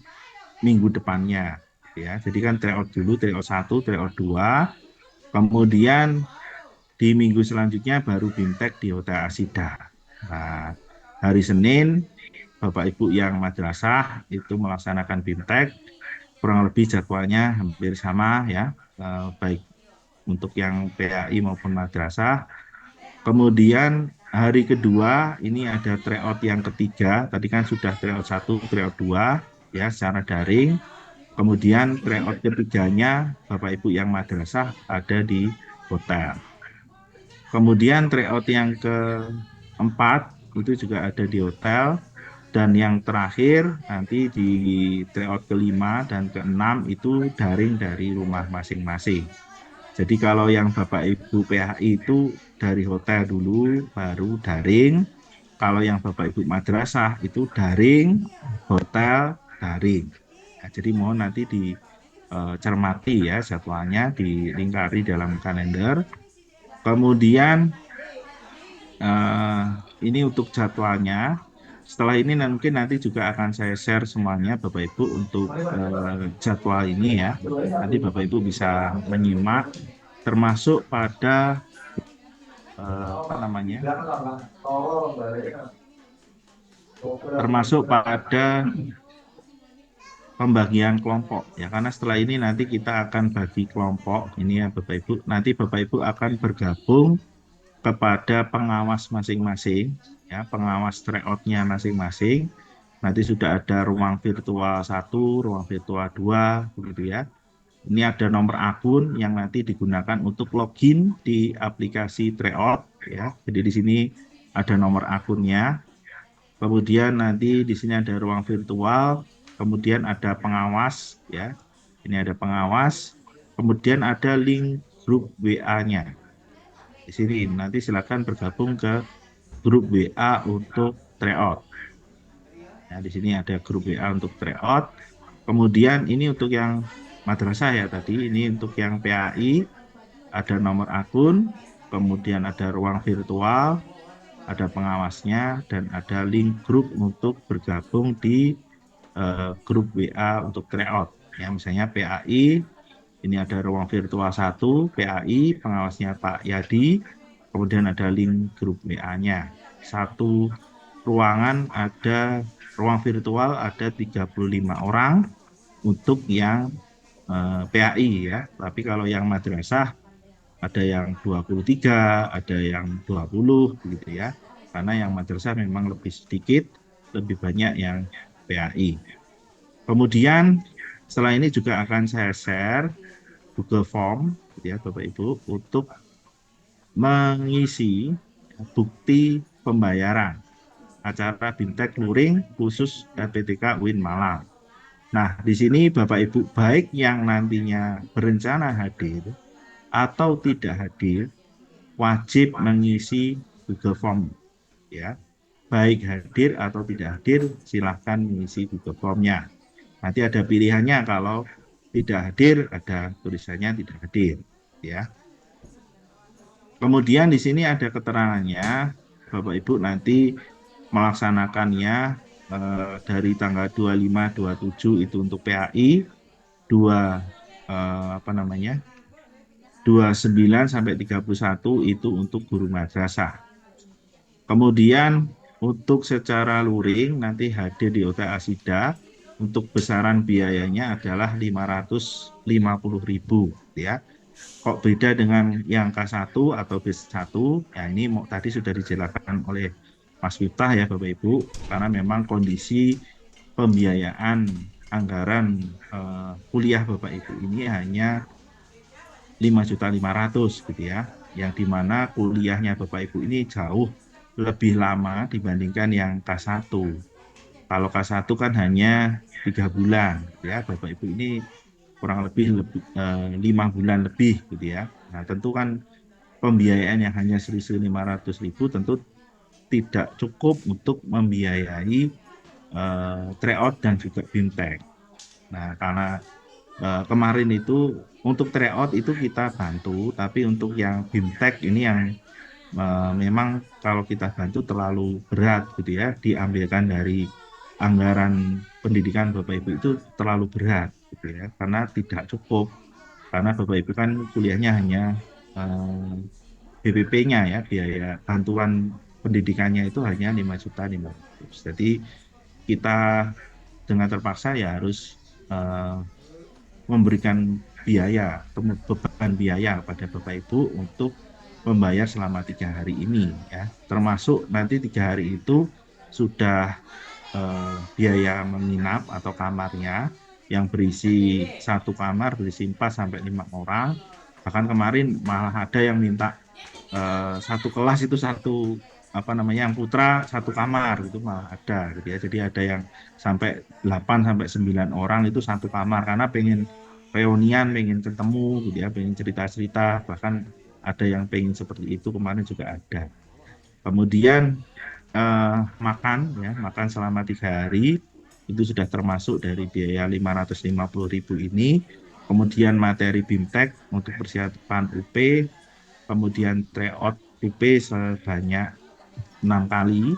minggu depannya ya. Jadi kan tryout dulu, tryout 1, tryout 2. Kemudian di minggu selanjutnya baru BIMTEK di Hotel Asida. Nah, hari Senin Bapak Ibu yang madrasah itu melaksanakan BIMTEK, kurang lebih jadwalnya hampir sama ya, baik untuk yang PAI maupun madrasah. Kemudian hari kedua ini ada tryout yang ketiga, tadi kan sudah tryout 1, tryout 2 ya secara daring. Kemudian tryout ketiganya Bapak Ibu yang madrasah ada di hotel. Kemudian tryout yang keempat itu juga ada di hotel. Dan yang terakhir nanti di tryout kelima dan keenam itu daring dari rumah masing-masing. Jadi kalau yang Bapak Ibu PAI itu dari hotel dulu baru daring. Kalau yang Bapak Ibu madrasah itu daring, hotel, daring. Nah, jadi mohon nanti dicermati ya jadwalnya, dilingkari dalam kalender. Kemudian ini untuk jadwalnya. Setelah ini mungkin nanti juga akan saya share semuanya Bapak Ibu untuk jadwal ini ya. Nanti Bapak Ibu bisa menyimak termasuk pada termasuk pada pembagian kelompok ya, karena setelah ini nanti kita akan bagi kelompok ini ya Bapak Ibu. Nanti Bapak Ibu akan bergabung kepada pengawas masing-masing ya, pengawas tryout-nya masing-masing. Nanti sudah ada ruang virtual 1, ruang virtual 2 begitu ya. Ini ada nomor akun yang nanti digunakan untuk login di aplikasi tryout ya. Jadi di sini ada nomor akunnya. Kemudian nanti di sini ada ruang virtual, kemudian ada pengawas ya. Ini ada pengawas. Kemudian ada link grup WA-nya. Di sini nanti silakan bergabung ke grup WA untuk tryout. Nah, di sini ada grup WA untuk tryout. Kemudian ini untuk yang madrasah ya tadi, ini untuk yang PAI ada nomor akun, kemudian ada ruang virtual, ada pengawasnya, dan ada link grup untuk bergabung di grup WA untuk tryout. Ya, misalnya PAI, ini ada ruang virtual 1, PAI, pengawasnya Pak Yadi, kemudian ada link grup WA-nya. Satu ruangan ada, ruang virtual ada 35 orang untuk yang PAI ya. Tapi kalau yang madrasah ada yang 23, ada yang 20 begitu ya. Karena yang madrasah memang lebih sedikit, lebih banyak yang PAI. Kemudian setelah ini juga akan saya share Google Form ya Bapak Ibu untuk mengisi bukti pembayaran acara BIMTEK Luring khusus LPTK UIN Malang. Nah, di sini Bapak Ibu baik yang nantinya berencana hadir atau tidak hadir wajib mengisi Google Form ya. Baik hadir atau tidak hadir silahkan mengisi Google Form-nya. Nanti ada pilihannya, kalau tidak hadir ada tulisannya tidak hadir ya. Kemudian di sini ada keterangannya, Bapak Ibu nanti melaksanakannya dari tanggal 25, 27 itu untuk PAI, 29 sampai 31 itu untuk guru madrasah. Kemudian untuk secara luring nanti hadir di Hotel Asida untuk besaran biayanya adalah 550.000 ya. Kok beda dengan yang K1 atau B1? Ya ini tadi sudah dijelaskan oleh Mas Miftah ya Bapak Ibu, karena memang kondisi pembiayaan anggaran kuliah Bapak Ibu ini hanya 5.500.000 gitu ya, yang dimana kuliahnya Bapak Ibu ini jauh lebih lama dibandingkan yang K1. Kalau K1 kan hanya 3 bulan ya, Bapak Ibu ini kurang lebih 5 bulan lebih gitu ya. Nah tentu kan pembiayaan yang hanya 1.500.000 tentu tidak cukup untuk membiayai tryout dan juga BIMTEK. Nah karena kemarin itu untuk tryout itu kita bantu, tapi untuk yang BIMTEK ini yang memang kalau kita bantu terlalu berat gitu ya, diambilkan dari anggaran pendidikan Bapak Ibu itu terlalu berat gitu ya, karena tidak cukup, karena Bapak Ibu kan kuliahnya hanya BPP-nya ya, biaya bantuan pendidikannya itu hanya 5.500.000. Jadi kita dengan terpaksa ya harus memberikan biaya, beban biaya pada Bapak Ibu untuk membayar selama 3 hari ini ya, termasuk nanti 3 hari itu sudah biaya menginap atau kamarnya yang berisi 1 kamar berisi 4 sampai 5 orang, bahkan kemarin malah ada yang minta 1 kelas itu yang putra 1 kamar itu malah ada gitu ya. Jadi ada yang sampai 8 sampai 9 orang itu 1 kamar karena pengen reunian, pengen ketemu gitu ya, pengen cerita-cerita, bahkan ada yang pengen seperti itu kemarin juga ada. Kemudian makan selama 3 hari itu sudah termasuk dari biaya 550.000 ini. Kemudian materi BIMTEK untuk persiapan UP, kemudian tryout UP sebanyak 6 kali.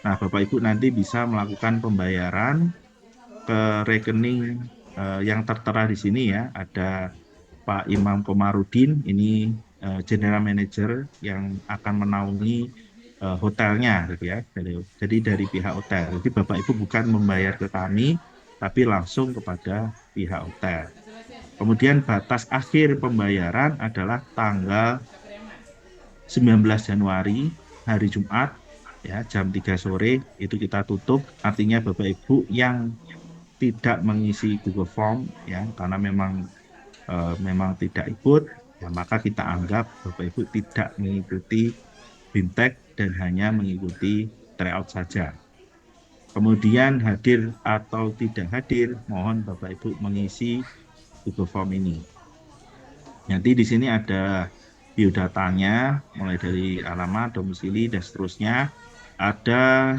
Nah Bapak Ibu nanti bisa melakukan pembayaran ke rekening yang tertera di sini ya. Ada Pak Imam Komarudin, ini General Manager yang akan menaungi hotelnya gitu ya. Jadi dari pihak hotel. Jadi Bapak Ibu bukan membayar ke kami, tapi langsung kepada pihak hotel. Kemudian batas akhir pembayaran adalah tanggal 19 Januari hari Jumat ya, jam 3 sore itu kita tutup. Artinya Bapak Ibu yang tidak mengisi Google Form ya, karena memang tidak ikut ya, maka kita anggap Bapak Ibu tidak mengikuti BIMTEK dan hanya mengikuti tryout saja. Kemudian hadir atau tidak hadir, mohon Bapak Ibu mengisi Google Form ini. Nanti di sini ada biodatanya, mulai dari alamat, domisili, dan seterusnya. Ada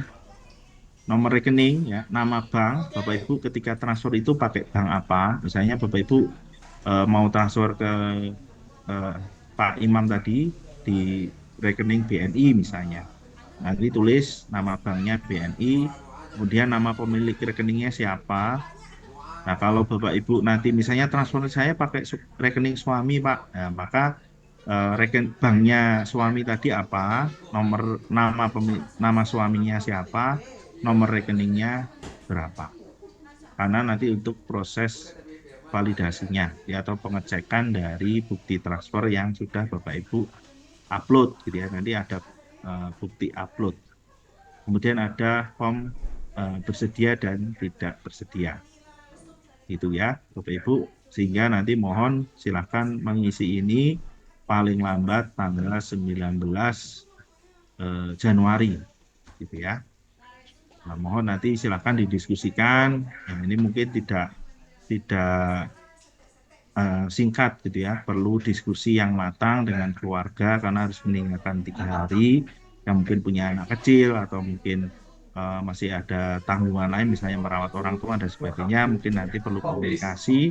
nomor rekening, ya, nama bank. Bapak Ibu ketika transfer itu pakai bank apa? Misalnya Bapak Ibu mau transfer ke Pak Imam tadi di rekening BNI misalnya. Nanti tulis nama banknya BNI, kemudian nama pemilik rekeningnya siapa. Nah kalau Bapak Ibu nanti misalnya transfer saya pakai rekening suami Pak, nah, maka banknya suami tadi apa, nama suaminya siapa, nomor rekeningnya berapa. Karena nanti untuk proses validasinya ya, atau pengecekan dari bukti transfer yang sudah Bapak Ibu upload gitu ya, nanti ada bukti upload. Kemudian ada form bersedia dan tidak bersedia. Itu ya Bapak Ibu, sehingga nanti mohon silahkan mengisi ini paling lambat tanggal 19 Januari gitu ya. Nah, mohon nanti silahkan didiskusikan. Nah, ini mungkin tidak singkat gitu ya, perlu diskusi yang matang dengan keluarga karena harus meninggalkan 3 hari, yang mungkin punya anak kecil atau mungkin masih ada tanggungan lain misalnya merawat orang tua dan sebagainya, mungkin nanti perlu komunikasi.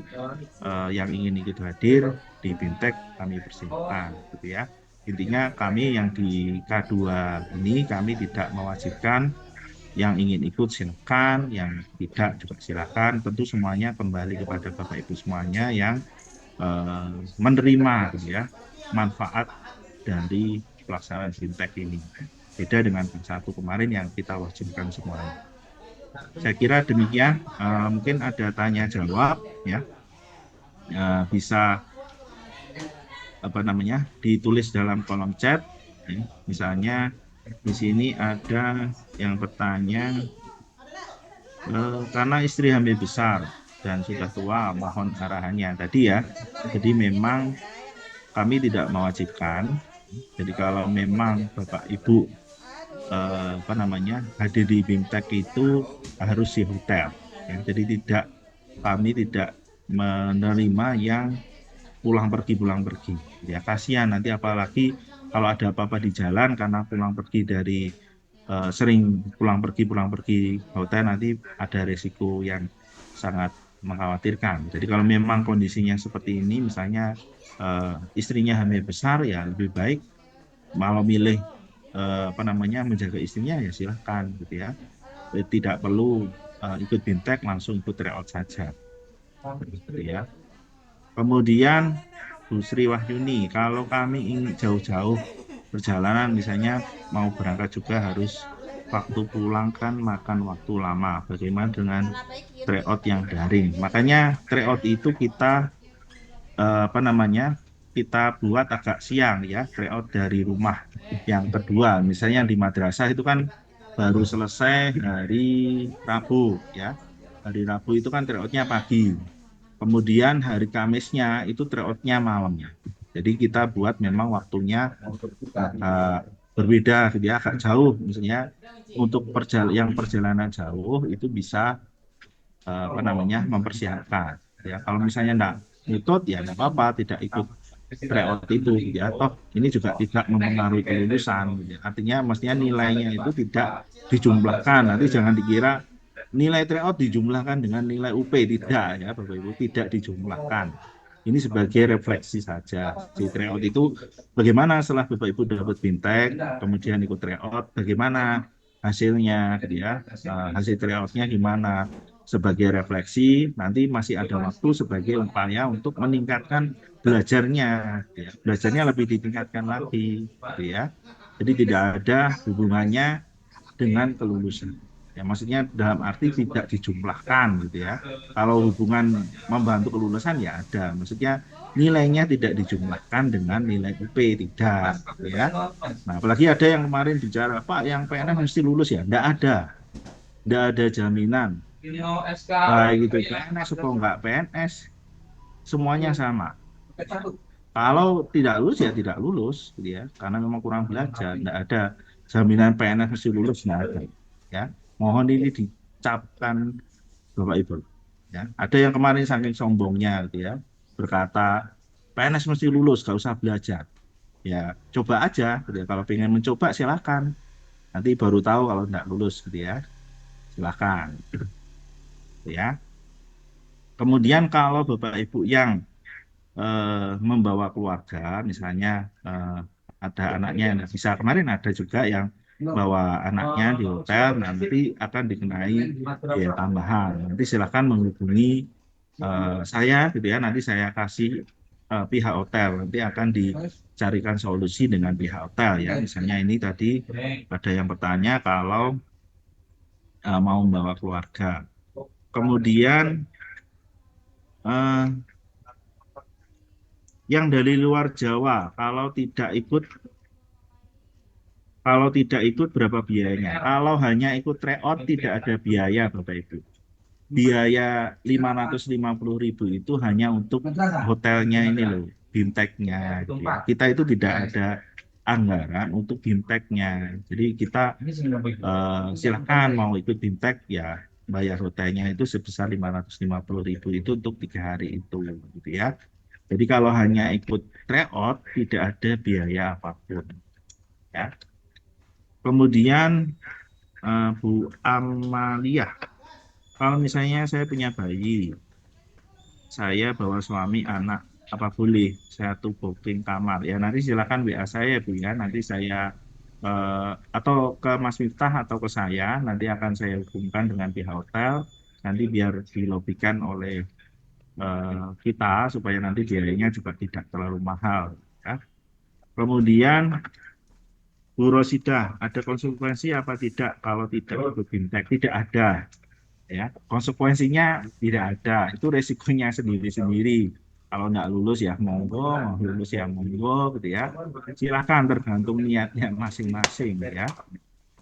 Yang ingin ikut hadir di BIMTEK kami persilahkan gitu ya. Intinya kami yang di K2 ini kami tidak mewajibkan Yang ingin ikut silakan, yang tidak juga silakan. Tentu semuanya kembali kepada Bapak Ibu semuanya yang menerima gitu ya manfaat dari pelaksanaan fintech ini. Beda dengan satu kemarin yang kita wajibkan semuanya. Saya kira demikian. Mungkin ada tanya jawab ya. Bisa ditulis dalam kolom chat ya. Misalnya di sini ada yang bertanya, karena istri hamil besar dan sudah tua, mohon arahannya tadi ya. Jadi memang kami tidak mewajibkan. Jadi kalau memang Bapak Ibu hadir di BIMTEK itu harus di hotel ya. Jadi kami tidak menerima yang pulang pergi ya, kasihan nanti, apalagi kalau ada apa-apa di jalan karena pulang pergi dari sering pulang pergi hotel, nanti ada resiko yang sangat mengkhawatirkan. Jadi kalau memang kondisinya seperti ini, misalnya istrinya hamil besar, ya lebih baik mau milih menjaga istrinya ya silahkan gitu ya. Tidak perlu ikut BIMTEK, langsung ikut tryout saja gitu ya. Kemudian Bu Sri Wahyuni, kalau kami ingin jauh-jauh perjalanan, misalnya mau berangkat juga harus waktu pulang kan makan waktu lama. Bagaimana dengan tryout yang daring? Makanya tryout itu kita kita buat agak siang ya, tryout dari rumah. Yang kedua, misalnya di madrasah itu kan baru selesai hari Rabu ya. Hari Rabu itu kan tryoutnya pagi. Kemudian hari Kamisnya itu tryoutnya malamnya. Jadi kita buat memang waktunya berbeda gitu ya, agak jauh. Misalnya untuk perjalanan jauh itu bisa mempersiapkan. Ya, kalau misalnya enggak ikut ya enggak apa-apa, tidak ikut tryout itu gitu ya. Toh ini juga tidak mempengaruhi kelulusan. Gitu ya. Artinya mestinya nilainya itu tidak dijumlahkan. Nanti jangan dikira nilai tryout dijumlahkan dengan nilai UP, tidak ya Bapak Ibu, tidak dijumlahkan. Ini sebagai refleksi saja. Di tryout itu bagaimana setelah Bapak Ibu dapat BIMTEK, kemudian ikut tryout, bagaimana hasilnya gitu ya. Hasil tryoutnya gimana, sebagai refleksi. Nanti masih ada waktu sebagai upaya untuk meningkatkan belajarnya gitu ya. Belajarnya lebih ditingkatkan lagi gitu ya. Jadi tidak ada hubungannya dengan kelulusan. Ya, maksudnya dalam arti tidak dijumlahkan gitu ya. Kalau hubungan membantu kelulusan ya ada. Maksudnya nilainya tidak dijumlahkan dengan nilai UP, tidak gitu ya. Nah, apalagi ada yang kemarin bicara, Pak, yang PNS mesti lulus ya. Tidak ada. Tidak ada jaminan. Baik itu PNS atau enggak PNS, semuanya sama. Kalau tidak lulus ya tidak lulus gitu ya. Karena memang kurang belajar. Tidak ada jaminan PNS mesti lulus, tidak ada ya. Mohon ini dicapkan Bapak Ibu ya. Ada yang kemarin saking sombongnya gitu ya, berkata PNS mesti lulus, gak usah belajar ya. Coba aja gitu ya. Kalau pengen mencoba silakan, nanti baru tahu kalau tidak lulus gitu ya. Silakan gitu ya. Kemudian kalau Bapak Ibu yang membawa keluarga, misalnya ada anaknya yang bisa, kemarin ada juga yang bawa anaknya di hotel, nanti akan dikenai biaya tambahan. Nanti silakan menghubungi saya gitu ya, nanti saya kasih pihak hotel, nanti akan dicarikan solusi dengan pihak hotel ya. Misalnya ini tadi ada yang bertanya kalau mau membawa keluarga. Kemudian yang dari luar Jawa, kalau tidak ikut berapa biayanya? Kalau hanya ikut tryout tidak ada biaya Bapak Ibu. Biaya 550.000 itu hanya untuk hotelnya ini loh, BIMTEK-nya. Kita itu tidak ada anggaran untuk BIMTEK-nya. Jadi kita silakan mau ikut BIMTEK ya bayar hotelnya itu sebesar 550.000 itu untuk 3 hari itu gitu ya. Jadi kalau hanya ikut tryout tidak ada biaya apapun ya. Kemudian Bu Amalia, kalau misalnya saya punya bayi, saya bawa suami anak, apa boleh saya tuh booking kamar? Ya nanti silakan WA saya Bu ya, nanti saya atau ke Mas Miftah atau ke saya, nanti akan saya hubungkan dengan pihak hotel, nanti biar dilobikan oleh kita supaya nanti biayanya juga tidak terlalu mahal. Ya. Kemudian Bu Rosidah, ada konsekuensi apa tidak kalau tidak ikut BIMTEK? Tidak ada, ya. Konsekuensinya tidak ada. Itu resikonya sendiri-sendiri. Kalau nggak lulus ya monggo, mau lulus ya monggo, gitu ya. Silahkan tergantung niatnya masing-masing, ya.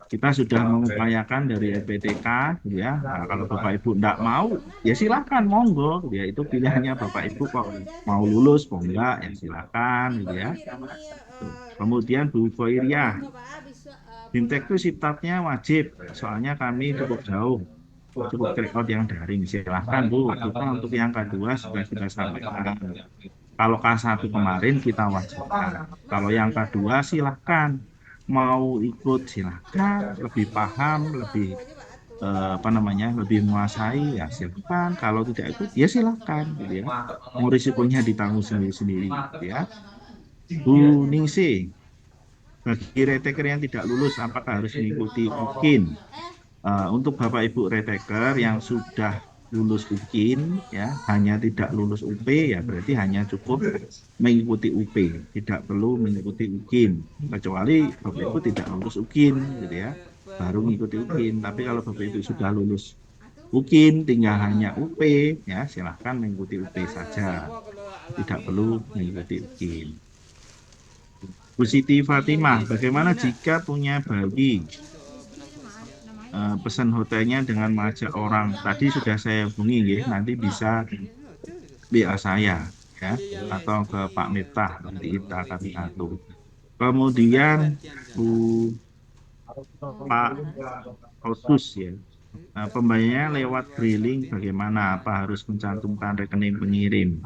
Kita sudah mengupayakan dari LPTK, gitu ya. Nah, kalau Bapak Ibu nggak mau, ya silahkan monggo, gitu ya. Itu pilihannya Bapak Ibu kok mau lulus, mau enggak, ya silahkan, gitu ya. Kemudian Bu Koiriah, BIMTEK itu sifatnya wajib, soalnya kami cukup jauh, cukup take out yang daring. Silahkan Bu, kita untuk yang kedua sudah sampaikan. Kalau K1 kemarin kita wajibkan, kalau yang kedua silahkan. Mau ikut silahkan, lebih paham, lebih lebih menguasai ya silahkan. Kalau tidak ikut ya silahkan, gitu ya. Mau risikonya ditanggung sendiri-sendiri, gitu ya. Bu Ningsih, bagi reteker yang tidak lulus apakah harus mengikuti UKIN? Untuk Bapak Ibu reteker yang sudah lulus UKIN, ya hanya tidak lulus UP, ya berarti hanya cukup mengikuti UP, tidak perlu mengikuti UKIN, kecuali Bapak Ibu tidak lulus UKIN, gitu ya, baru mengikuti UKIN. Tapi kalau Bapak Ibu sudah lulus UKIN, tinggal hanya UP, ya silahkan mengikuti UP saja, tidak perlu mengikuti UKIN. Bu Siti Fatimah, bagaimana jika punya bayi? Pesan hotelnya dengan mengajak orang, tadi sudah saya hubungi, ya, nanti bisa WA saya, ya, atau ke Pak Miftah, nanti kita akan atur. Kemudian Pak Otus, ya, pembayarannya lewat Briling bagaimana? Apa harus mencantumkan rekening pengirim?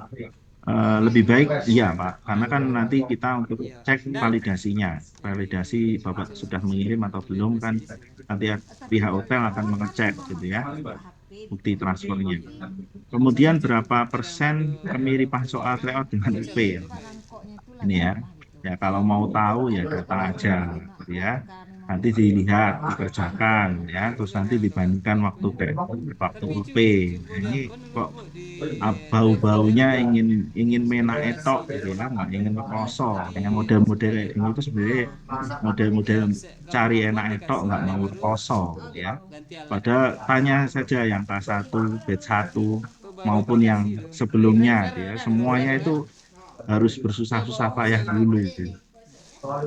Lebih baik iya Pak, karena kan nanti kita untuk cek validasinya, validasi Bapak sudah mengirim atau belum, kan nanti pihak hotel akan mengecek, gitu ya, bukti transfernya. Kemudian berapa persen kemiripan soal tryout dengan UP, ya? Ini ya kalau mau tahu ya datang aja, gitu ya. Nanti dilihat, dikerjakan, ya, terus nanti dibandingkan waktu UP. Nah, ini kok bau-baunya ingin mena etok, gitu ya, nggak ingin kosong. Yang model-model ini itu sebenarnya model-model cari enak etok, nggak mau kosong, ya. Padahal tanya saja yang K1, batch 1 maupun yang sebelumnya, ya, semuanya itu harus bersusah-susah payah dulu, gitu.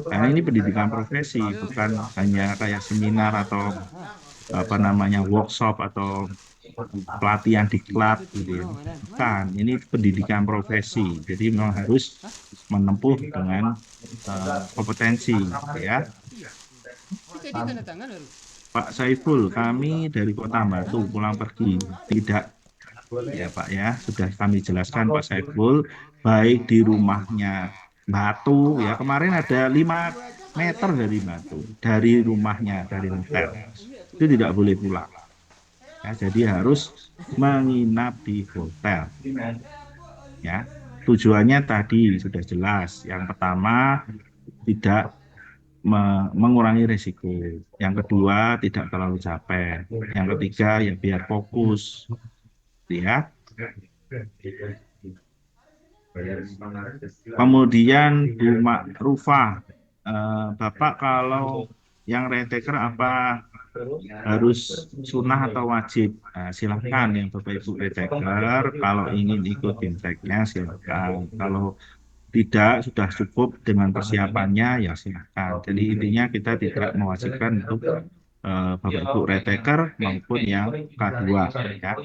Karena ini pendidikan profesi, bukan hanya kayak seminar atau workshop atau pelatihan di klub, gitu ya. Bukan, ini pendidikan profesi, jadi memang harus menempuh dengan kompetensi, gitu ya. Pak Saiful, kami dari Kota Batu pulang pergi, tidak, ya Pak ya, sudah kami jelaskan Pak Saiful, baik di rumahnya Batu, ya kemarin ada 5 meter dari Batu, dari rumahnya, dari hotel, itu tidak boleh pulang, ya, jadi harus menginap di hotel, ya. Tujuannya tadi sudah jelas, yang pertama tidak mengurangi risiko, yang kedua tidak terlalu capek, yang ketiga ya biar fokus, ya. Kemudian Bu Ma'rufah, Bapak kalau yang retaker apa harus sunnah atau wajib? Silahkan yang Bapak Ibu retaker, kalau ingin ikut BIMTEK-nya silahkan, kalau tidak sudah cukup dengan persiapannya ya silahkan. Jadi intinya kita tidak mewajibkan untuk Bapak Ibu retaker maupun yang K2, ya.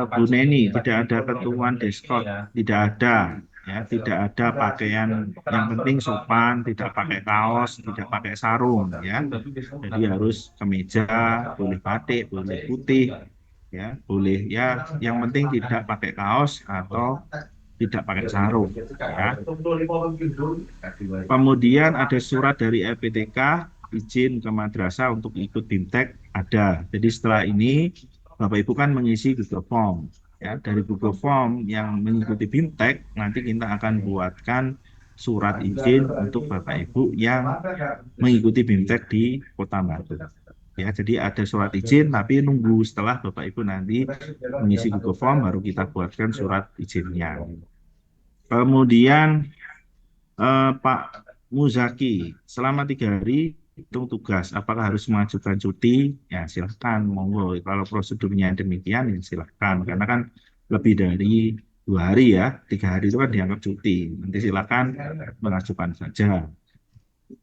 Bu Neni, tidak ada ketentuan diskon, tidak ada, ya, tidak ada pakaian, yang penting sopan, tidak pakai kaos, tidak pakai sarung, ya. Jadi harus kemeja, boleh batik, boleh putih, ya, boleh, ya, yang penting tidak pakai kaos atau tidak pakai sarung, ya. Kemudian ada surat dari LPTK izin ke madrasah untuk ikut BIMTEK, ada. Jadi setelah ini Bapak Ibu kan mengisi Google Form, ya, dari Google Form yang mengikuti BIMTEK nanti kita akan buatkan surat izin untuk Bapak Ibu yang mengikuti BIMTEK di Kota Batu. Ya, jadi ada surat izin, tapi nunggu setelah Bapak Ibu nanti mengisi Google Form, baru kita buatkan surat izinnya. Kemudian Pak Muzaki, selama 3 hari hitung tugas, apakah harus mengajukan cuti? Ya silahkan, monggo. Kalau prosedurnya demikian, ya silahkan. Karena kan lebih dari 2 hari ya, 3 hari itu kan dianggap cuti. Nanti silahkan mengajukan saja.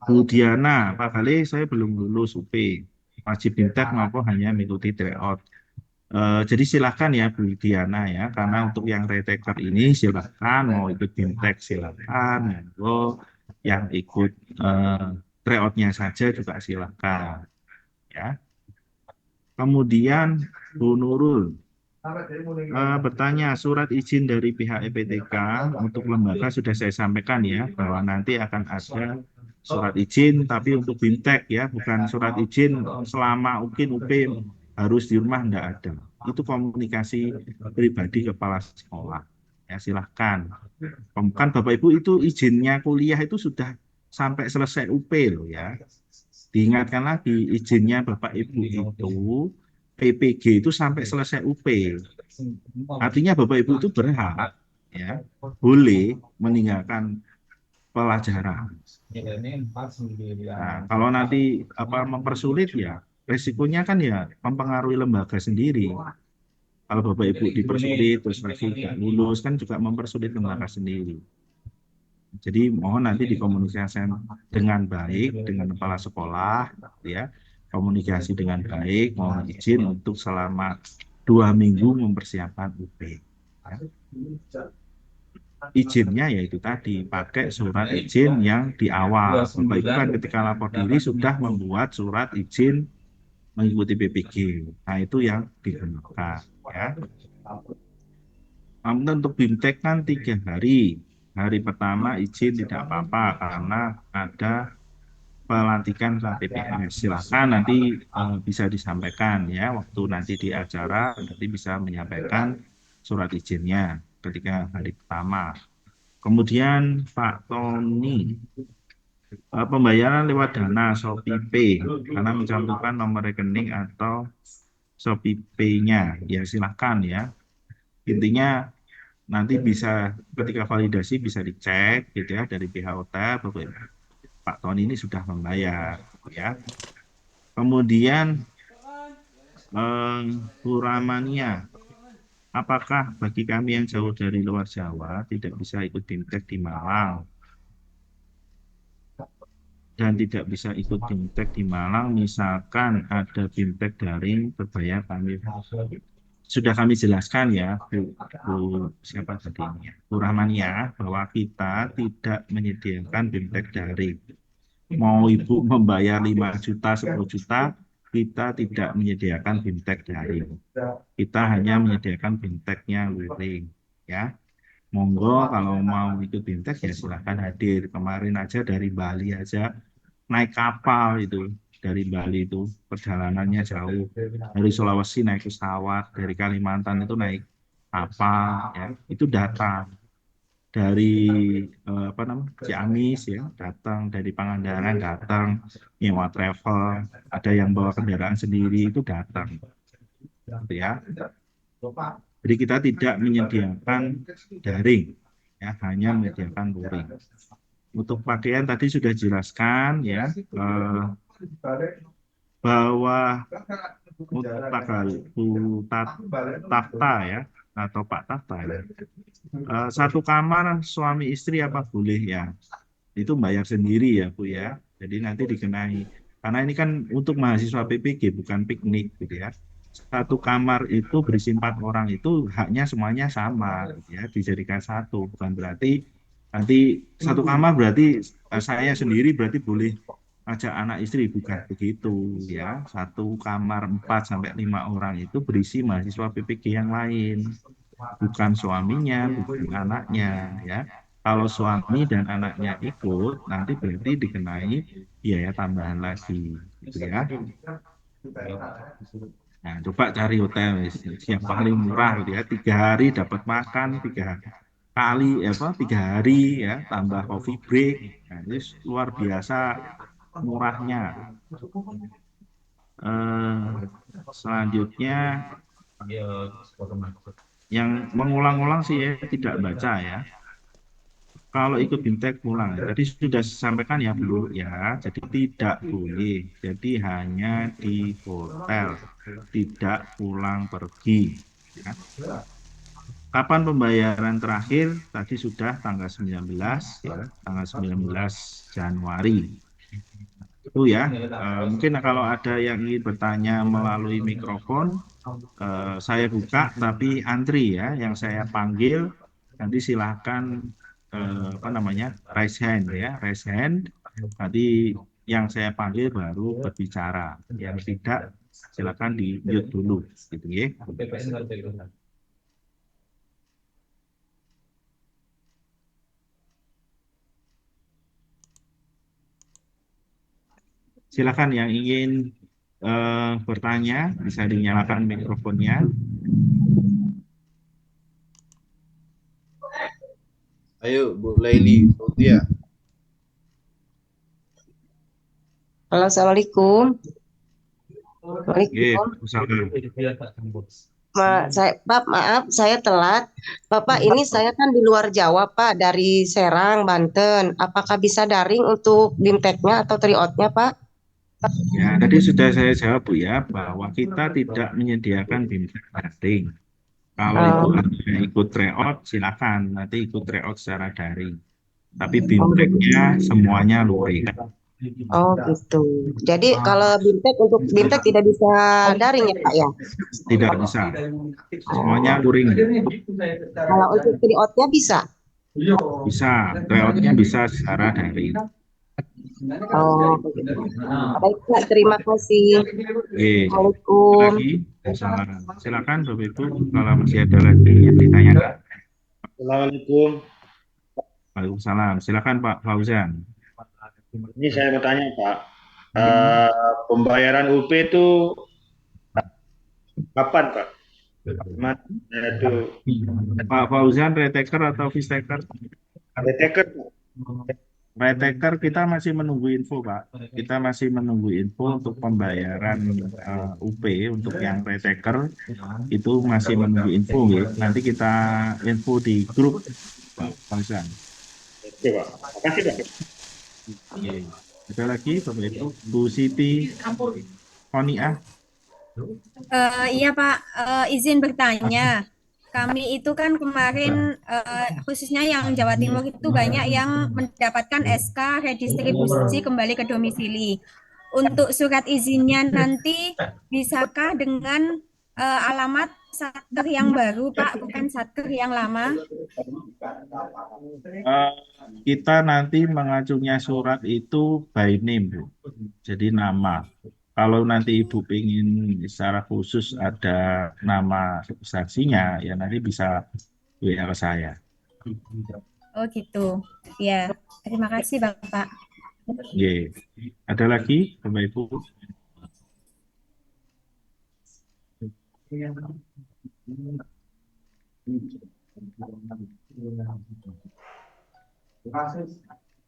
Bu Diana, Pak Kali saya belum lulus UP. Wajib BIMTEK maupun hanya mengikuti tryout. Jadi silahkan ya Bu Diana ya, karena untuk yang retaker ini silahkan mau ikut BIMTEK silahkan, yang ikut tryoutnya saja juga silahkan ya. Kemudian Bu Nurul bertanya, surat izin dari pihak EPTK untuk lembaga sudah saya sampaikan ya, bahwa nanti akan ada surat izin tapi untuk BIMTEK ya, bukan surat izin selama UP harus di rumah, enggak ada. Itu komunikasi pribadi kepala sekolah. Ya silahkan. Kan Bapak Ibu itu izinnya kuliah itu sudah sampai selesai UP loh ya. Diingatkan lagi, izinnya Bapak Ibu itu PPG itu sampai selesai UP. Artinya Bapak Ibu itu berhak ya, boleh meninggalkan pelajaran. Nah, kalau nanti mempersulit ya, resikonya kan ya mempengaruhi lembaga sendiri. Kalau Bapak Ibu dipersulit terus lagi nggak lulus kan juga mempersulit lembaga sendiri. Jadi mohon nanti dikomunikasikan dengan baik dengan kepala sekolah, ya komunikasi dengan baik, mohon izin untuk selama 2 minggu mempersiapkan UP. Ya. Izinnya yaitu tadi pakai surat izin yang di awal. Bapak Ibu kan ketika lapor diri sudah membuat surat izin mengikuti PPG. Nah itu yang digunakan. Ya. Namun untuk BIMTEK kan 3 hari. Hari pertama izin tidak apa-apa karena ada pelantikan PPS. Silakan nanti bisa disampaikan ya waktu nanti di acara nanti bisa menyampaikan surat izinnya ketika hari pertama. Kemudian Pak Tony, pembayaran lewat dana Shopee Pay karena mencantumkan nomor rekening atau Shopee Pay-nya ya silahkan ya. Intinya nanti bisa ketika validasi bisa dicek gitu ya dari pihak hotel Pak Tony ini sudah membayar ya. Kemudian Puramania, apakah bagi kami yang jauh dari luar Jawa tidak bisa ikut BIMTEK di Malang dan tidak bisa ikut BIMTEK di Malang misalkan ada BIMTEK daring berbayar kami? Sudah kami jelaskan ya Bu siapa tadi Bu Rahmania bahwa kita tidak menyediakan BIMTEK daring. Mau Ibu membayar 5 juta 10 juta kita tidak menyediakan BIMTEK daring. Kita hanya menyediakan BIMTEK-nya luring ya. Monggo kalau mau ikut BIMTEK ya silahkan hadir. Kemarin aja dari Bali aja naik kapal itu. Dari Bali itu perjalanannya jauh. Dari Sulawesi naik pesawat, dari Kalimantan itu naik kapal ya. Itu datang. Dari Ciamis ya datang, dari Pangandaran datang, nyewa travel, ada yang bawa kendaraan sendiri itu datang, gitu ya. Jadi kita tidak menyediakan daring, ya hanya menyediakan luring. Untuk pakaian tadi sudah jelaskan ya bahwa untuk Tafta ya atau Pak Tafta ya. 1 kamar suami istri apa boleh ya? Itu bayar sendiri ya Bu ya. Jadi nanti dikenai. Karena ini kan untuk mahasiswa PPG bukan piknik gitu ya. 1 kamar itu berisi 4 orang itu haknya semuanya sama gitu ya. Dijadikan 1 bukan berarti nanti 1 kamar berarti saya sendiri berarti boleh ajak anak istri bukan begitu ya. 1 kamar 4 sampai 5 orang itu berisi mahasiswa PPG yang lain. Bukan suaminya, bukan anaknya ya. Kalau suami dan anaknya ikut, nanti berarti dikenai biaya tambahan lagi, gitu ya. Nah, coba cari hotel yang paling murah gitu ya. 3 hari dapat makan, 3 3 hari ya, tambah coffee break. Nah, ini luar biasa murahnya. Selanjutnya yang mengulang-ulang sih ya tidak baca ya. Kalau ikut BIMTEK pulang, tadi sudah sampaikan ya dulu ya, jadi tidak boleh, jadi hanya di hotel, tidak pulang pergi. Ya. Kapan pembayaran terakhir? Tadi sudah tanggal 19, ya, tanggal 19 Januari. Itu ya, mungkin kalau ada yang ingin bertanya melalui mikrofon, saya buka, tapi antri ya, yang saya panggil, nanti silahkan raise hand ya, raise hand. Nanti yang saya panggil baru berbicara, yang tidak silakan di mute dulu, gitu ya. Silakan yang ingin bertanya, bisa dinyalakan mikrofonnya. Ayo Bu Laili, Saudia. Halo, assalamualaikum. Waalaikumsalam. Pak, maaf, saya telat. Bapak, ini saya kan di luar Jawa, Pak, dari Serang, Banten. Apakah bisa daring untuk BIMTEK-nya atau tryout-nya, Pak? Ya, tadi sudah saya jawab Bu ya, bahwa kita tidak menyediakan BIMTEK daring. Kalau Ibu ada ikut tryout, silakan nanti ikut tryout secara daring. Tapi BIMTEK-nya semuanya luring. Oh gitu. Jadi kalau BIMTEK untuk BIMTEK tidak bisa daring ya Pak ya? Tidak bisa. Semuanya luring. Kalau untuk tryout-nya bisa? Bisa. Tryout-nya bisa secara daring. Oh, baik Pak, terima kasih. Assalamualaikum. Silakan Bapak Ibu kalau masih ada lagi yang ditanyakan. Assalamualaikum. Waalaikumsalam. Silakan Pak Fauzan. Ini saya mau tanya Pak, pembayaran UP itu kapan Pak? Pak Fauzan, retaker atau fistaker? Retaker. Retaker kita masih menunggu info Pak. Kita masih menunggu info untuk pembayaran UP untuk yang retaker itu masih menunggu info ya. Nanti kita info di grup Pak Fauzan. Oke Pak, makasih Pak. Ada lagi Bapak Ibu, Bu Siti Koniah. Iya Pak, izin bertanya. Kami itu kan kemarin khususnya yang Jawa Timur itu banyak yang mendapatkan SK redistribusi kembali ke domisili. Untuk surat izinnya nanti bisakah dengan alamat satker yang baru Pak, bukan satker yang lama? Kita nanti mengacunya surat itu by name Bu. Jadi nama. Kalau nanti Ibu ingin secara khusus ada nama saksinya, ya nanti bisa WA ke saya. Oh gitu. Ya, terima kasih Bapak. Ye. Ada lagi Bapak Ibu?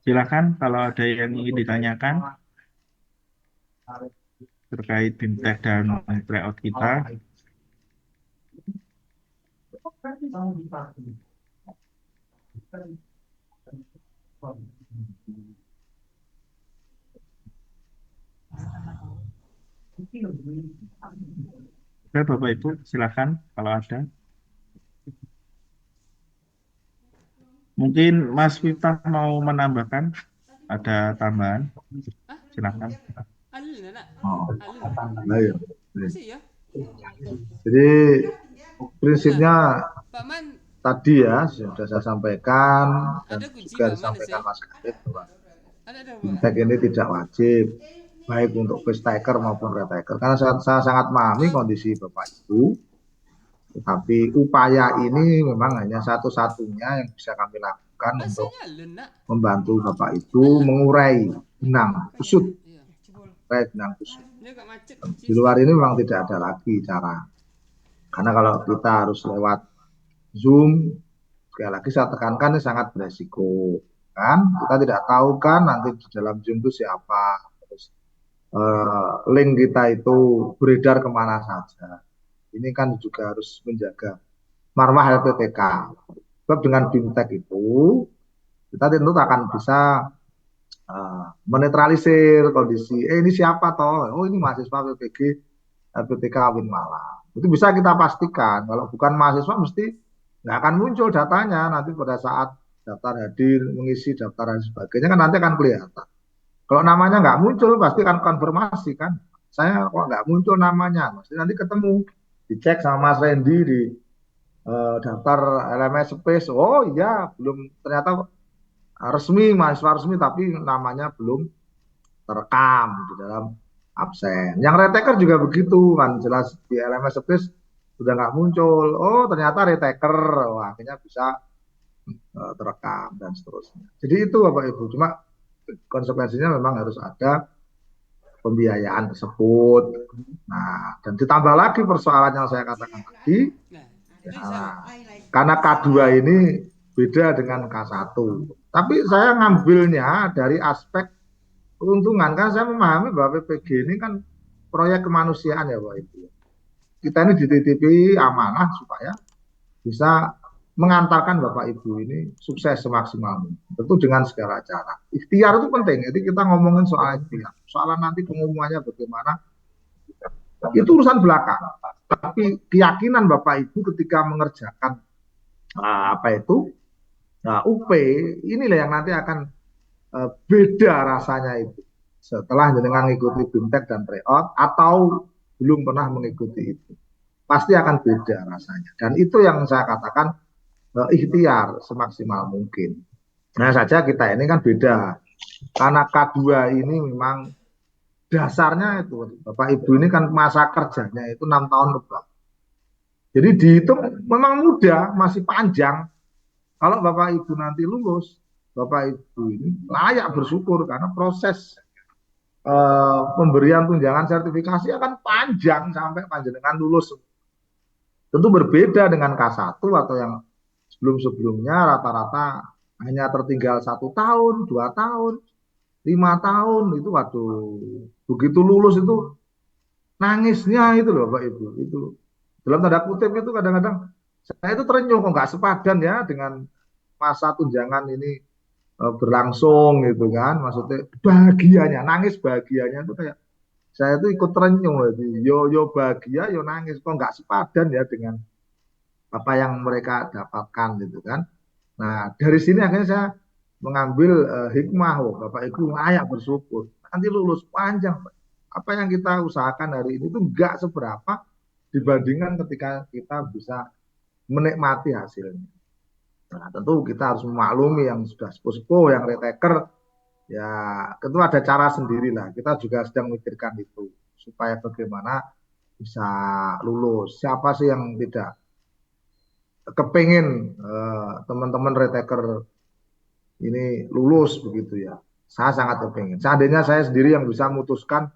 Silakan kalau ada yang ingin ditanyakan terkait BIMTEK dan tryout kita. Oke Bapak Ibu, silakan kalau ada. Mungkin Mas Miftah mau menambahkan, ada tambahan, silakan. Jadi prinsipnya tadi ya sudah saya sampaikan dan juga disampaikan Mas Kadek bahwa BIMTEK ini tidak wajib baik untuk fistaker maupun retaker karena saya sangat memahami kondisi Bapak Ibu. Tetapi upaya ini memang hanya satu-satunya yang bisa kami lakukan untuk membantu Bapak Ibu mengurai benang kusut. Di luar ini memang tidak ada lagi cara. Karena kalau kita harus lewat Zoom, sekali lagi saya tekankan ini sangat beresiko kan, kita tidak tahu kan nanti di dalam Zoom itu siapa, terus link kita itu beredar kemana saja. Ini kan juga harus menjaga marwah LPPK. Sebab dengan BIMTEK itu kita tentu akan bisa menetralisir kondisi, ini siapa toh, oh ini mahasiswa LPPK Win Malang. Itu bisa kita pastikan, kalau bukan mahasiswa mesti nggak akan muncul datanya, nanti pada saat daftar hadir, mengisi daftar dan sebagainya kan nanti akan kelihatan. Kalau namanya nggak muncul pasti akan konfirmasi kan, saya kok nggak muncul namanya, pasti nanti ketemu, dicek sama Mas Randy di daftar LMS Space, oh iya belum, ternyata resmi, mahasiswa resmi tapi namanya belum terekam di dalam absen. Yang retaker juga begitu kan, jelas di LMS Space sudah nggak muncul, oh ternyata retaker, oh, akhirnya bisa terekam dan seterusnya. Jadi itu Bapak Ibu, cuma konsekuensinya memang harus ada pembiayaan tersebut. Nah, dan ditambah lagi persoalan yang saya katakan tadi, ya, karena K2 ini beda dengan K1. Tapi saya ngambilnya dari aspek keuntungan, kan saya memahami bahwa PPG ini kan proyek kemanusiaan ya Bapak Ibu. Kita ini dititipi amanah supaya bisa mengantarkan Bapak Ibu ini sukses semaksimal mungkin. Tentu dengan segala cara. Ikhtiar itu penting. Jadi kita ngomongin soal ikhtiar. Soalan nanti pengumumannya bagaimana, itu urusan belakang. Tapi keyakinan Bapak Ibu ketika mengerjakan UP, inilah yang nanti akan beda rasanya itu. Setelah jenengan mengikuti BIMTEK dan tryout atau belum pernah mengikuti itu. Pasti akan beda rasanya. Dan itu yang saya katakan ikhtiar semaksimal mungkin. Nah saja kita ini kan beda. Karena K2 ini memang dasarnya itu, Bapak Ibu ini kan masa kerjanya itu 6 tahun lebih. Jadi dihitung memang mudah, masih panjang. Kalau Bapak Ibu nanti lulus, Bapak Ibu ini layak bersyukur karena proses pemberian tunjangan sertifikasi akan panjang sampai panjenengan lulus. Tentu berbeda dengan K1 atau yang sebelum-sebelumnya rata-rata hanya tertinggal 1 tahun, 2 tahun, 5 tahun itu, waduh, begitu lulus itu nangisnya itu loh Bapak Ibu, itu dalam tanda kutip itu kadang-kadang saya itu terenyuh kok nggak sepadan ya dengan masa tunjangan ini berlangsung gitu kan, maksudnya bahagianya, nangis bahagianya itu kayak saya itu ikut terenyuh, yo bahagia yo nangis, kok nggak sepadan ya dengan apa yang mereka dapatkan gitu kan. Nah dari sini akhirnya saya mengambil hikmah, Bapak Ibu layak bersyukur, nanti lulus panjang. Apa yang kita usahakan hari ini itu nggak seberapa dibandingkan ketika kita bisa menikmati hasilnya. Nah tentu kita harus memaklumi yang sudah sepuh-sepuh, yang retaker, ya tentu ada cara sendiri lah. Kita juga sedang memikirkan itu supaya bagaimana bisa lulus. Siapa sih yang tidak kepingin teman-teman retaker ini lulus begitu ya? Saya sangat kepingin. Seandainya saya sendiri yang bisa memutuskan,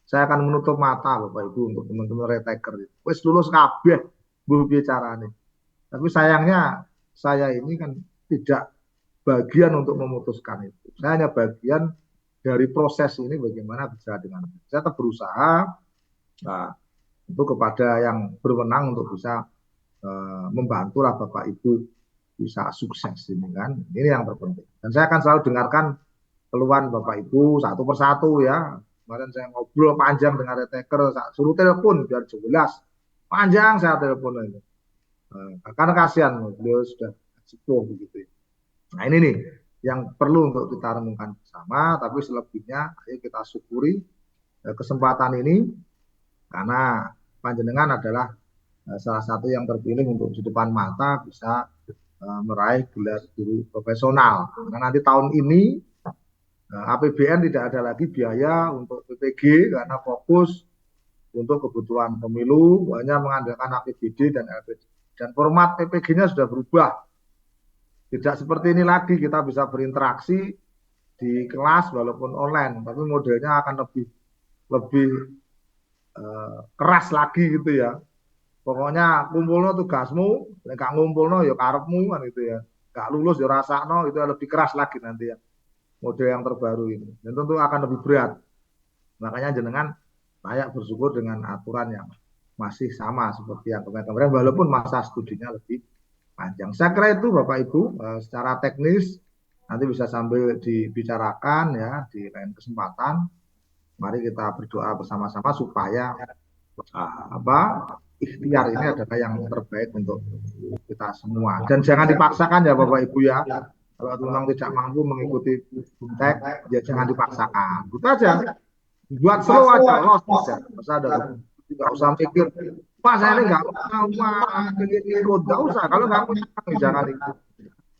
saya akan menutup mata Bapak Ibu untuk teman-teman retaker. Wes lulus kabeh bu bicarane. Tapi sayangnya saya ini kan tidak bagian untuk memutuskan itu. Saya hanya bagian dari proses ini bagaimana bisa dengan saya tetap berusaha untuk kepada yang berwenang untuk bisa membantulah Bapak Ibu bisa sukses ini kan. Ini yang terpenting. Dan saya akan selalu dengarkan keluhan Bapak Ibu satu persatu ya. Kemarin saya ngobrol panjang dengan retaker, suruh telepon biar jelas. Panjang saya telepon ini. Karena kasihan beliau sudah sepuh begitu. Nah ini nih yang perlu untuk kita renungkan bersama. Tapi selebihnya ayo kita syukuri kesempatan ini karena panjenengan adalah salah satu yang terpilih untuk di depan mata bisa meraih gelar guru profesional. Karena nanti tahun ini APBN tidak ada lagi biaya untuk PPG karena fokus untuk kebutuhan pemilu, hanya mengandalkan APBD dan LPD. Dan format PPG-nya sudah berubah. Tidak seperti ini lagi, kita bisa berinteraksi di kelas walaupun online, tapi modelnya akan lebih keras lagi gitu ya. Pokoknya kumpulno tugasmu, nek gak ngumpulno ya karepmu kan gitu ya. Gak lulus ya rasakno, itu lebih keras lagi nanti ya. Mode yang terbaru ini. Dan tentu akan lebih berat. Makanya jenengan layak bersyukur dengan aturan yang masih sama seperti yang kemarin-kemarin walaupun masa studinya lebih panjang. Saya kira itu Bapak Ibu secara teknis nanti bisa sambil dibicarakan ya di lain kesempatan. Mari kita berdoa bersama-sama supaya ikhtiar ini adalah yang terbaik untuk kita semua. Dan jangan dipaksakan ya Bapak Ibu ya. Kalau memang tidak mampu mengikuti BIMTEK, ya jangan dipaksakan. Gitu aja. Buat slow aja, los aja. Masa ada tidak usah mikir, Pak saya ini nggak punya uang, ikut nggak usah. Kalau nggak punya uang, jangan ikut.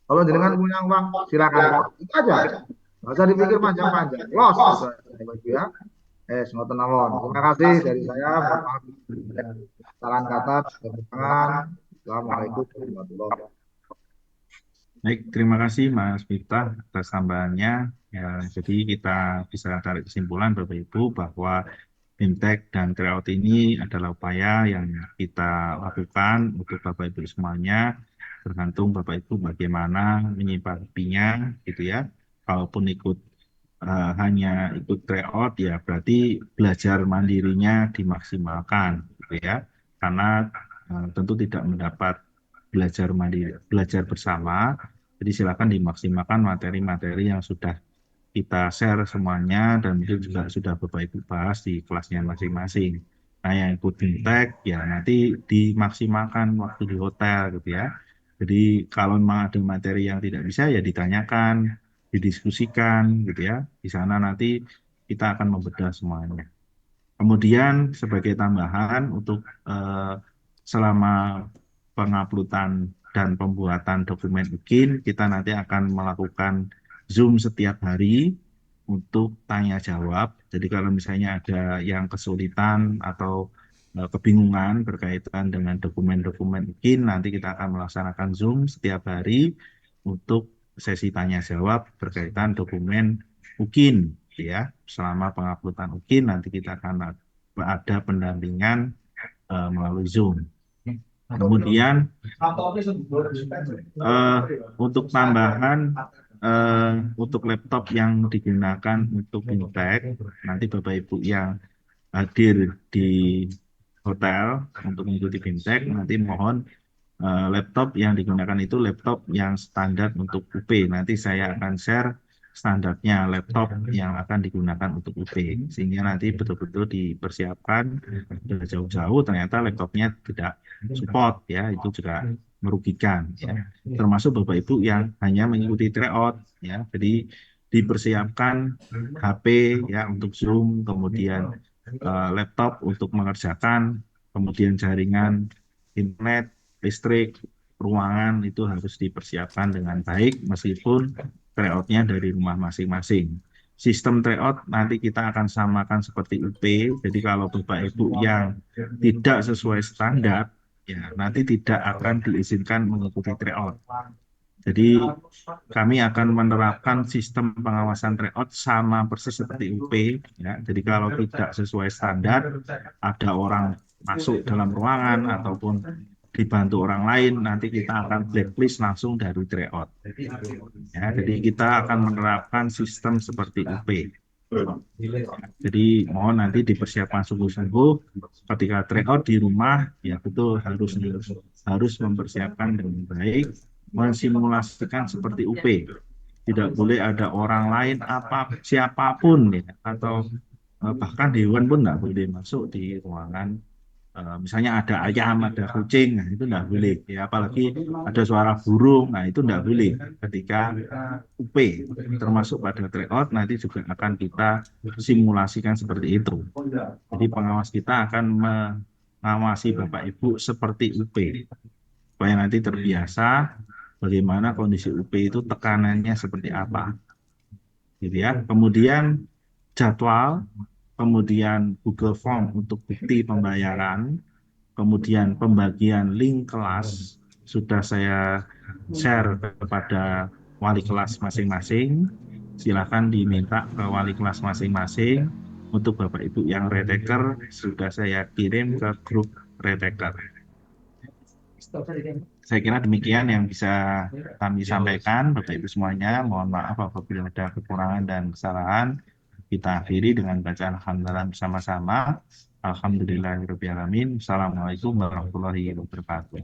Kalau jenengan punya uang, silakan. Itu aja. Nggak usah dipikir panjang-panjang. Los aja, Bapak Ibu ya. Ngoten mawon. Terima kasih dari saya. Saran kata, Assalamualaikum warahmatullahi wabarakatuh. Baik, terima kasih Mas Miftah atas tambahannya. Ya, jadi kita bisa tarik kesimpulan Bapak Ibu bahwa BIMTEK dan tryout ini adalah upaya yang kita lakukan untuk Bapak Ibu semuanya. Tergantung Bapak Ibu bagaimana menyikapinya, gitu ya. Kalaupun hanya ikut tryout ya berarti belajar mandirinya dimaksimalkan, gitu ya. Karena tentu tidak mendapat belajar mandiri, belajar bersama. Jadi silakan dimaksimalkan materi-materi yang sudah kita share semuanya dan mungkin juga sudah Bapak Ibu bahas di kelasnya masing-masing. Nah, yang ikut BIMTEK ya nanti dimaksimalkan waktu di hotel gitu ya. Jadi kalau memang ada materi yang tidak bisa ya ditanyakan, didiskusikan gitu ya. Di sana nanti kita akan membedah semuanya. Kemudian sebagai tambahan untuk selama penguploadan dan pembuatan dokumen UKIN, kita nanti akan melakukan Zoom setiap hari untuk tanya jawab. Jadi kalau misalnya ada yang kesulitan atau kebingungan berkaitan dengan dokumen-dokumen UKIN, nanti kita akan melaksanakan Zoom setiap hari untuk sesi tanya jawab berkaitan dokumen UKIN ya. Selama penguploadan UKIN nanti kita akan ada pendampingan melalui Zoom. Kemudian untuk tambahan untuk laptop yang digunakan untuk BIMTEK, nanti Bapak Ibu yang hadir di hotel untuk mengikuti BIMTEK, nanti mohon laptop yang digunakan itu laptop yang standar untuk UP. Nanti saya akan share standarnya laptop yang akan digunakan untuk UP, sehingga nanti betul-betul dipersiapkan dari jauh-jauh ternyata laptopnya tidak support ya, itu juga merugikan ya. Termasuk Bapak Ibu yang hanya mengikuti tryout ya, jadi dipersiapkan HP ya untuk Zoom, kemudian laptop untuk mengerjakan, kemudian jaringan internet, listrik, ruangan itu harus dipersiapkan dengan baik meskipun tryout-nya dari rumah masing-masing. Sistem tryout nanti kita akan samakan seperti UP. Jadi kalau Bapak Ibu yang tidak sesuai standar, ya nanti tidak akan diizinkan mengikuti tryout. Jadi kami akan menerapkan sistem pengawasan tryout sama persis seperti UP. Ya. Jadi kalau tidak sesuai standar, ada orang masuk dalam ruangan ataupun dibantu orang lain, nanti kita akan blacklist langsung dari tryout. Ya, jadi kita akan menerapkan sistem seperti UP. Jadi mohon nanti dipersiapkan sungguh-sungguh ketika tryout di rumah, ya betul harus mempersiapkan dengan baik, mensimulasikan seperti UP. Tidak boleh ada orang lain siapapun ya, atau bahkan hewan pun tidak boleh masuk di ruangan. Misalnya ada ayam, ada kucing, nah itu tidak boleh. Ya, apalagi ada suara burung, nah itu tidak boleh ketika UP. Termasuk pada tryout nanti juga akan kita simulasikan seperti itu. Jadi pengawas kita akan mengawasi Bapak Ibu seperti UP. Supaya nanti terbiasa bagaimana kondisi UP itu tekanannya seperti apa. Gitu ya. Kemudian jadwal, kemudian Google Form untuk bukti pembayaran, kemudian pembagian link kelas sudah saya share kepada wali kelas masing-masing. Silakan diminta ke wali kelas masing-masing. Untuk Bapak Ibu yang retaker sudah saya kirim ke grup retaker. Saya kira demikian yang bisa kami sampaikan, Bapak Ibu semuanya. Mohon maaf apabila ada kekurangan dan kesalahan. Kita akhiri dengan bacaan hamdalah bersama-sama. Alhamdulillahirrahmanirrahim. Assalamualaikum warahmatullahi wabarakatuh.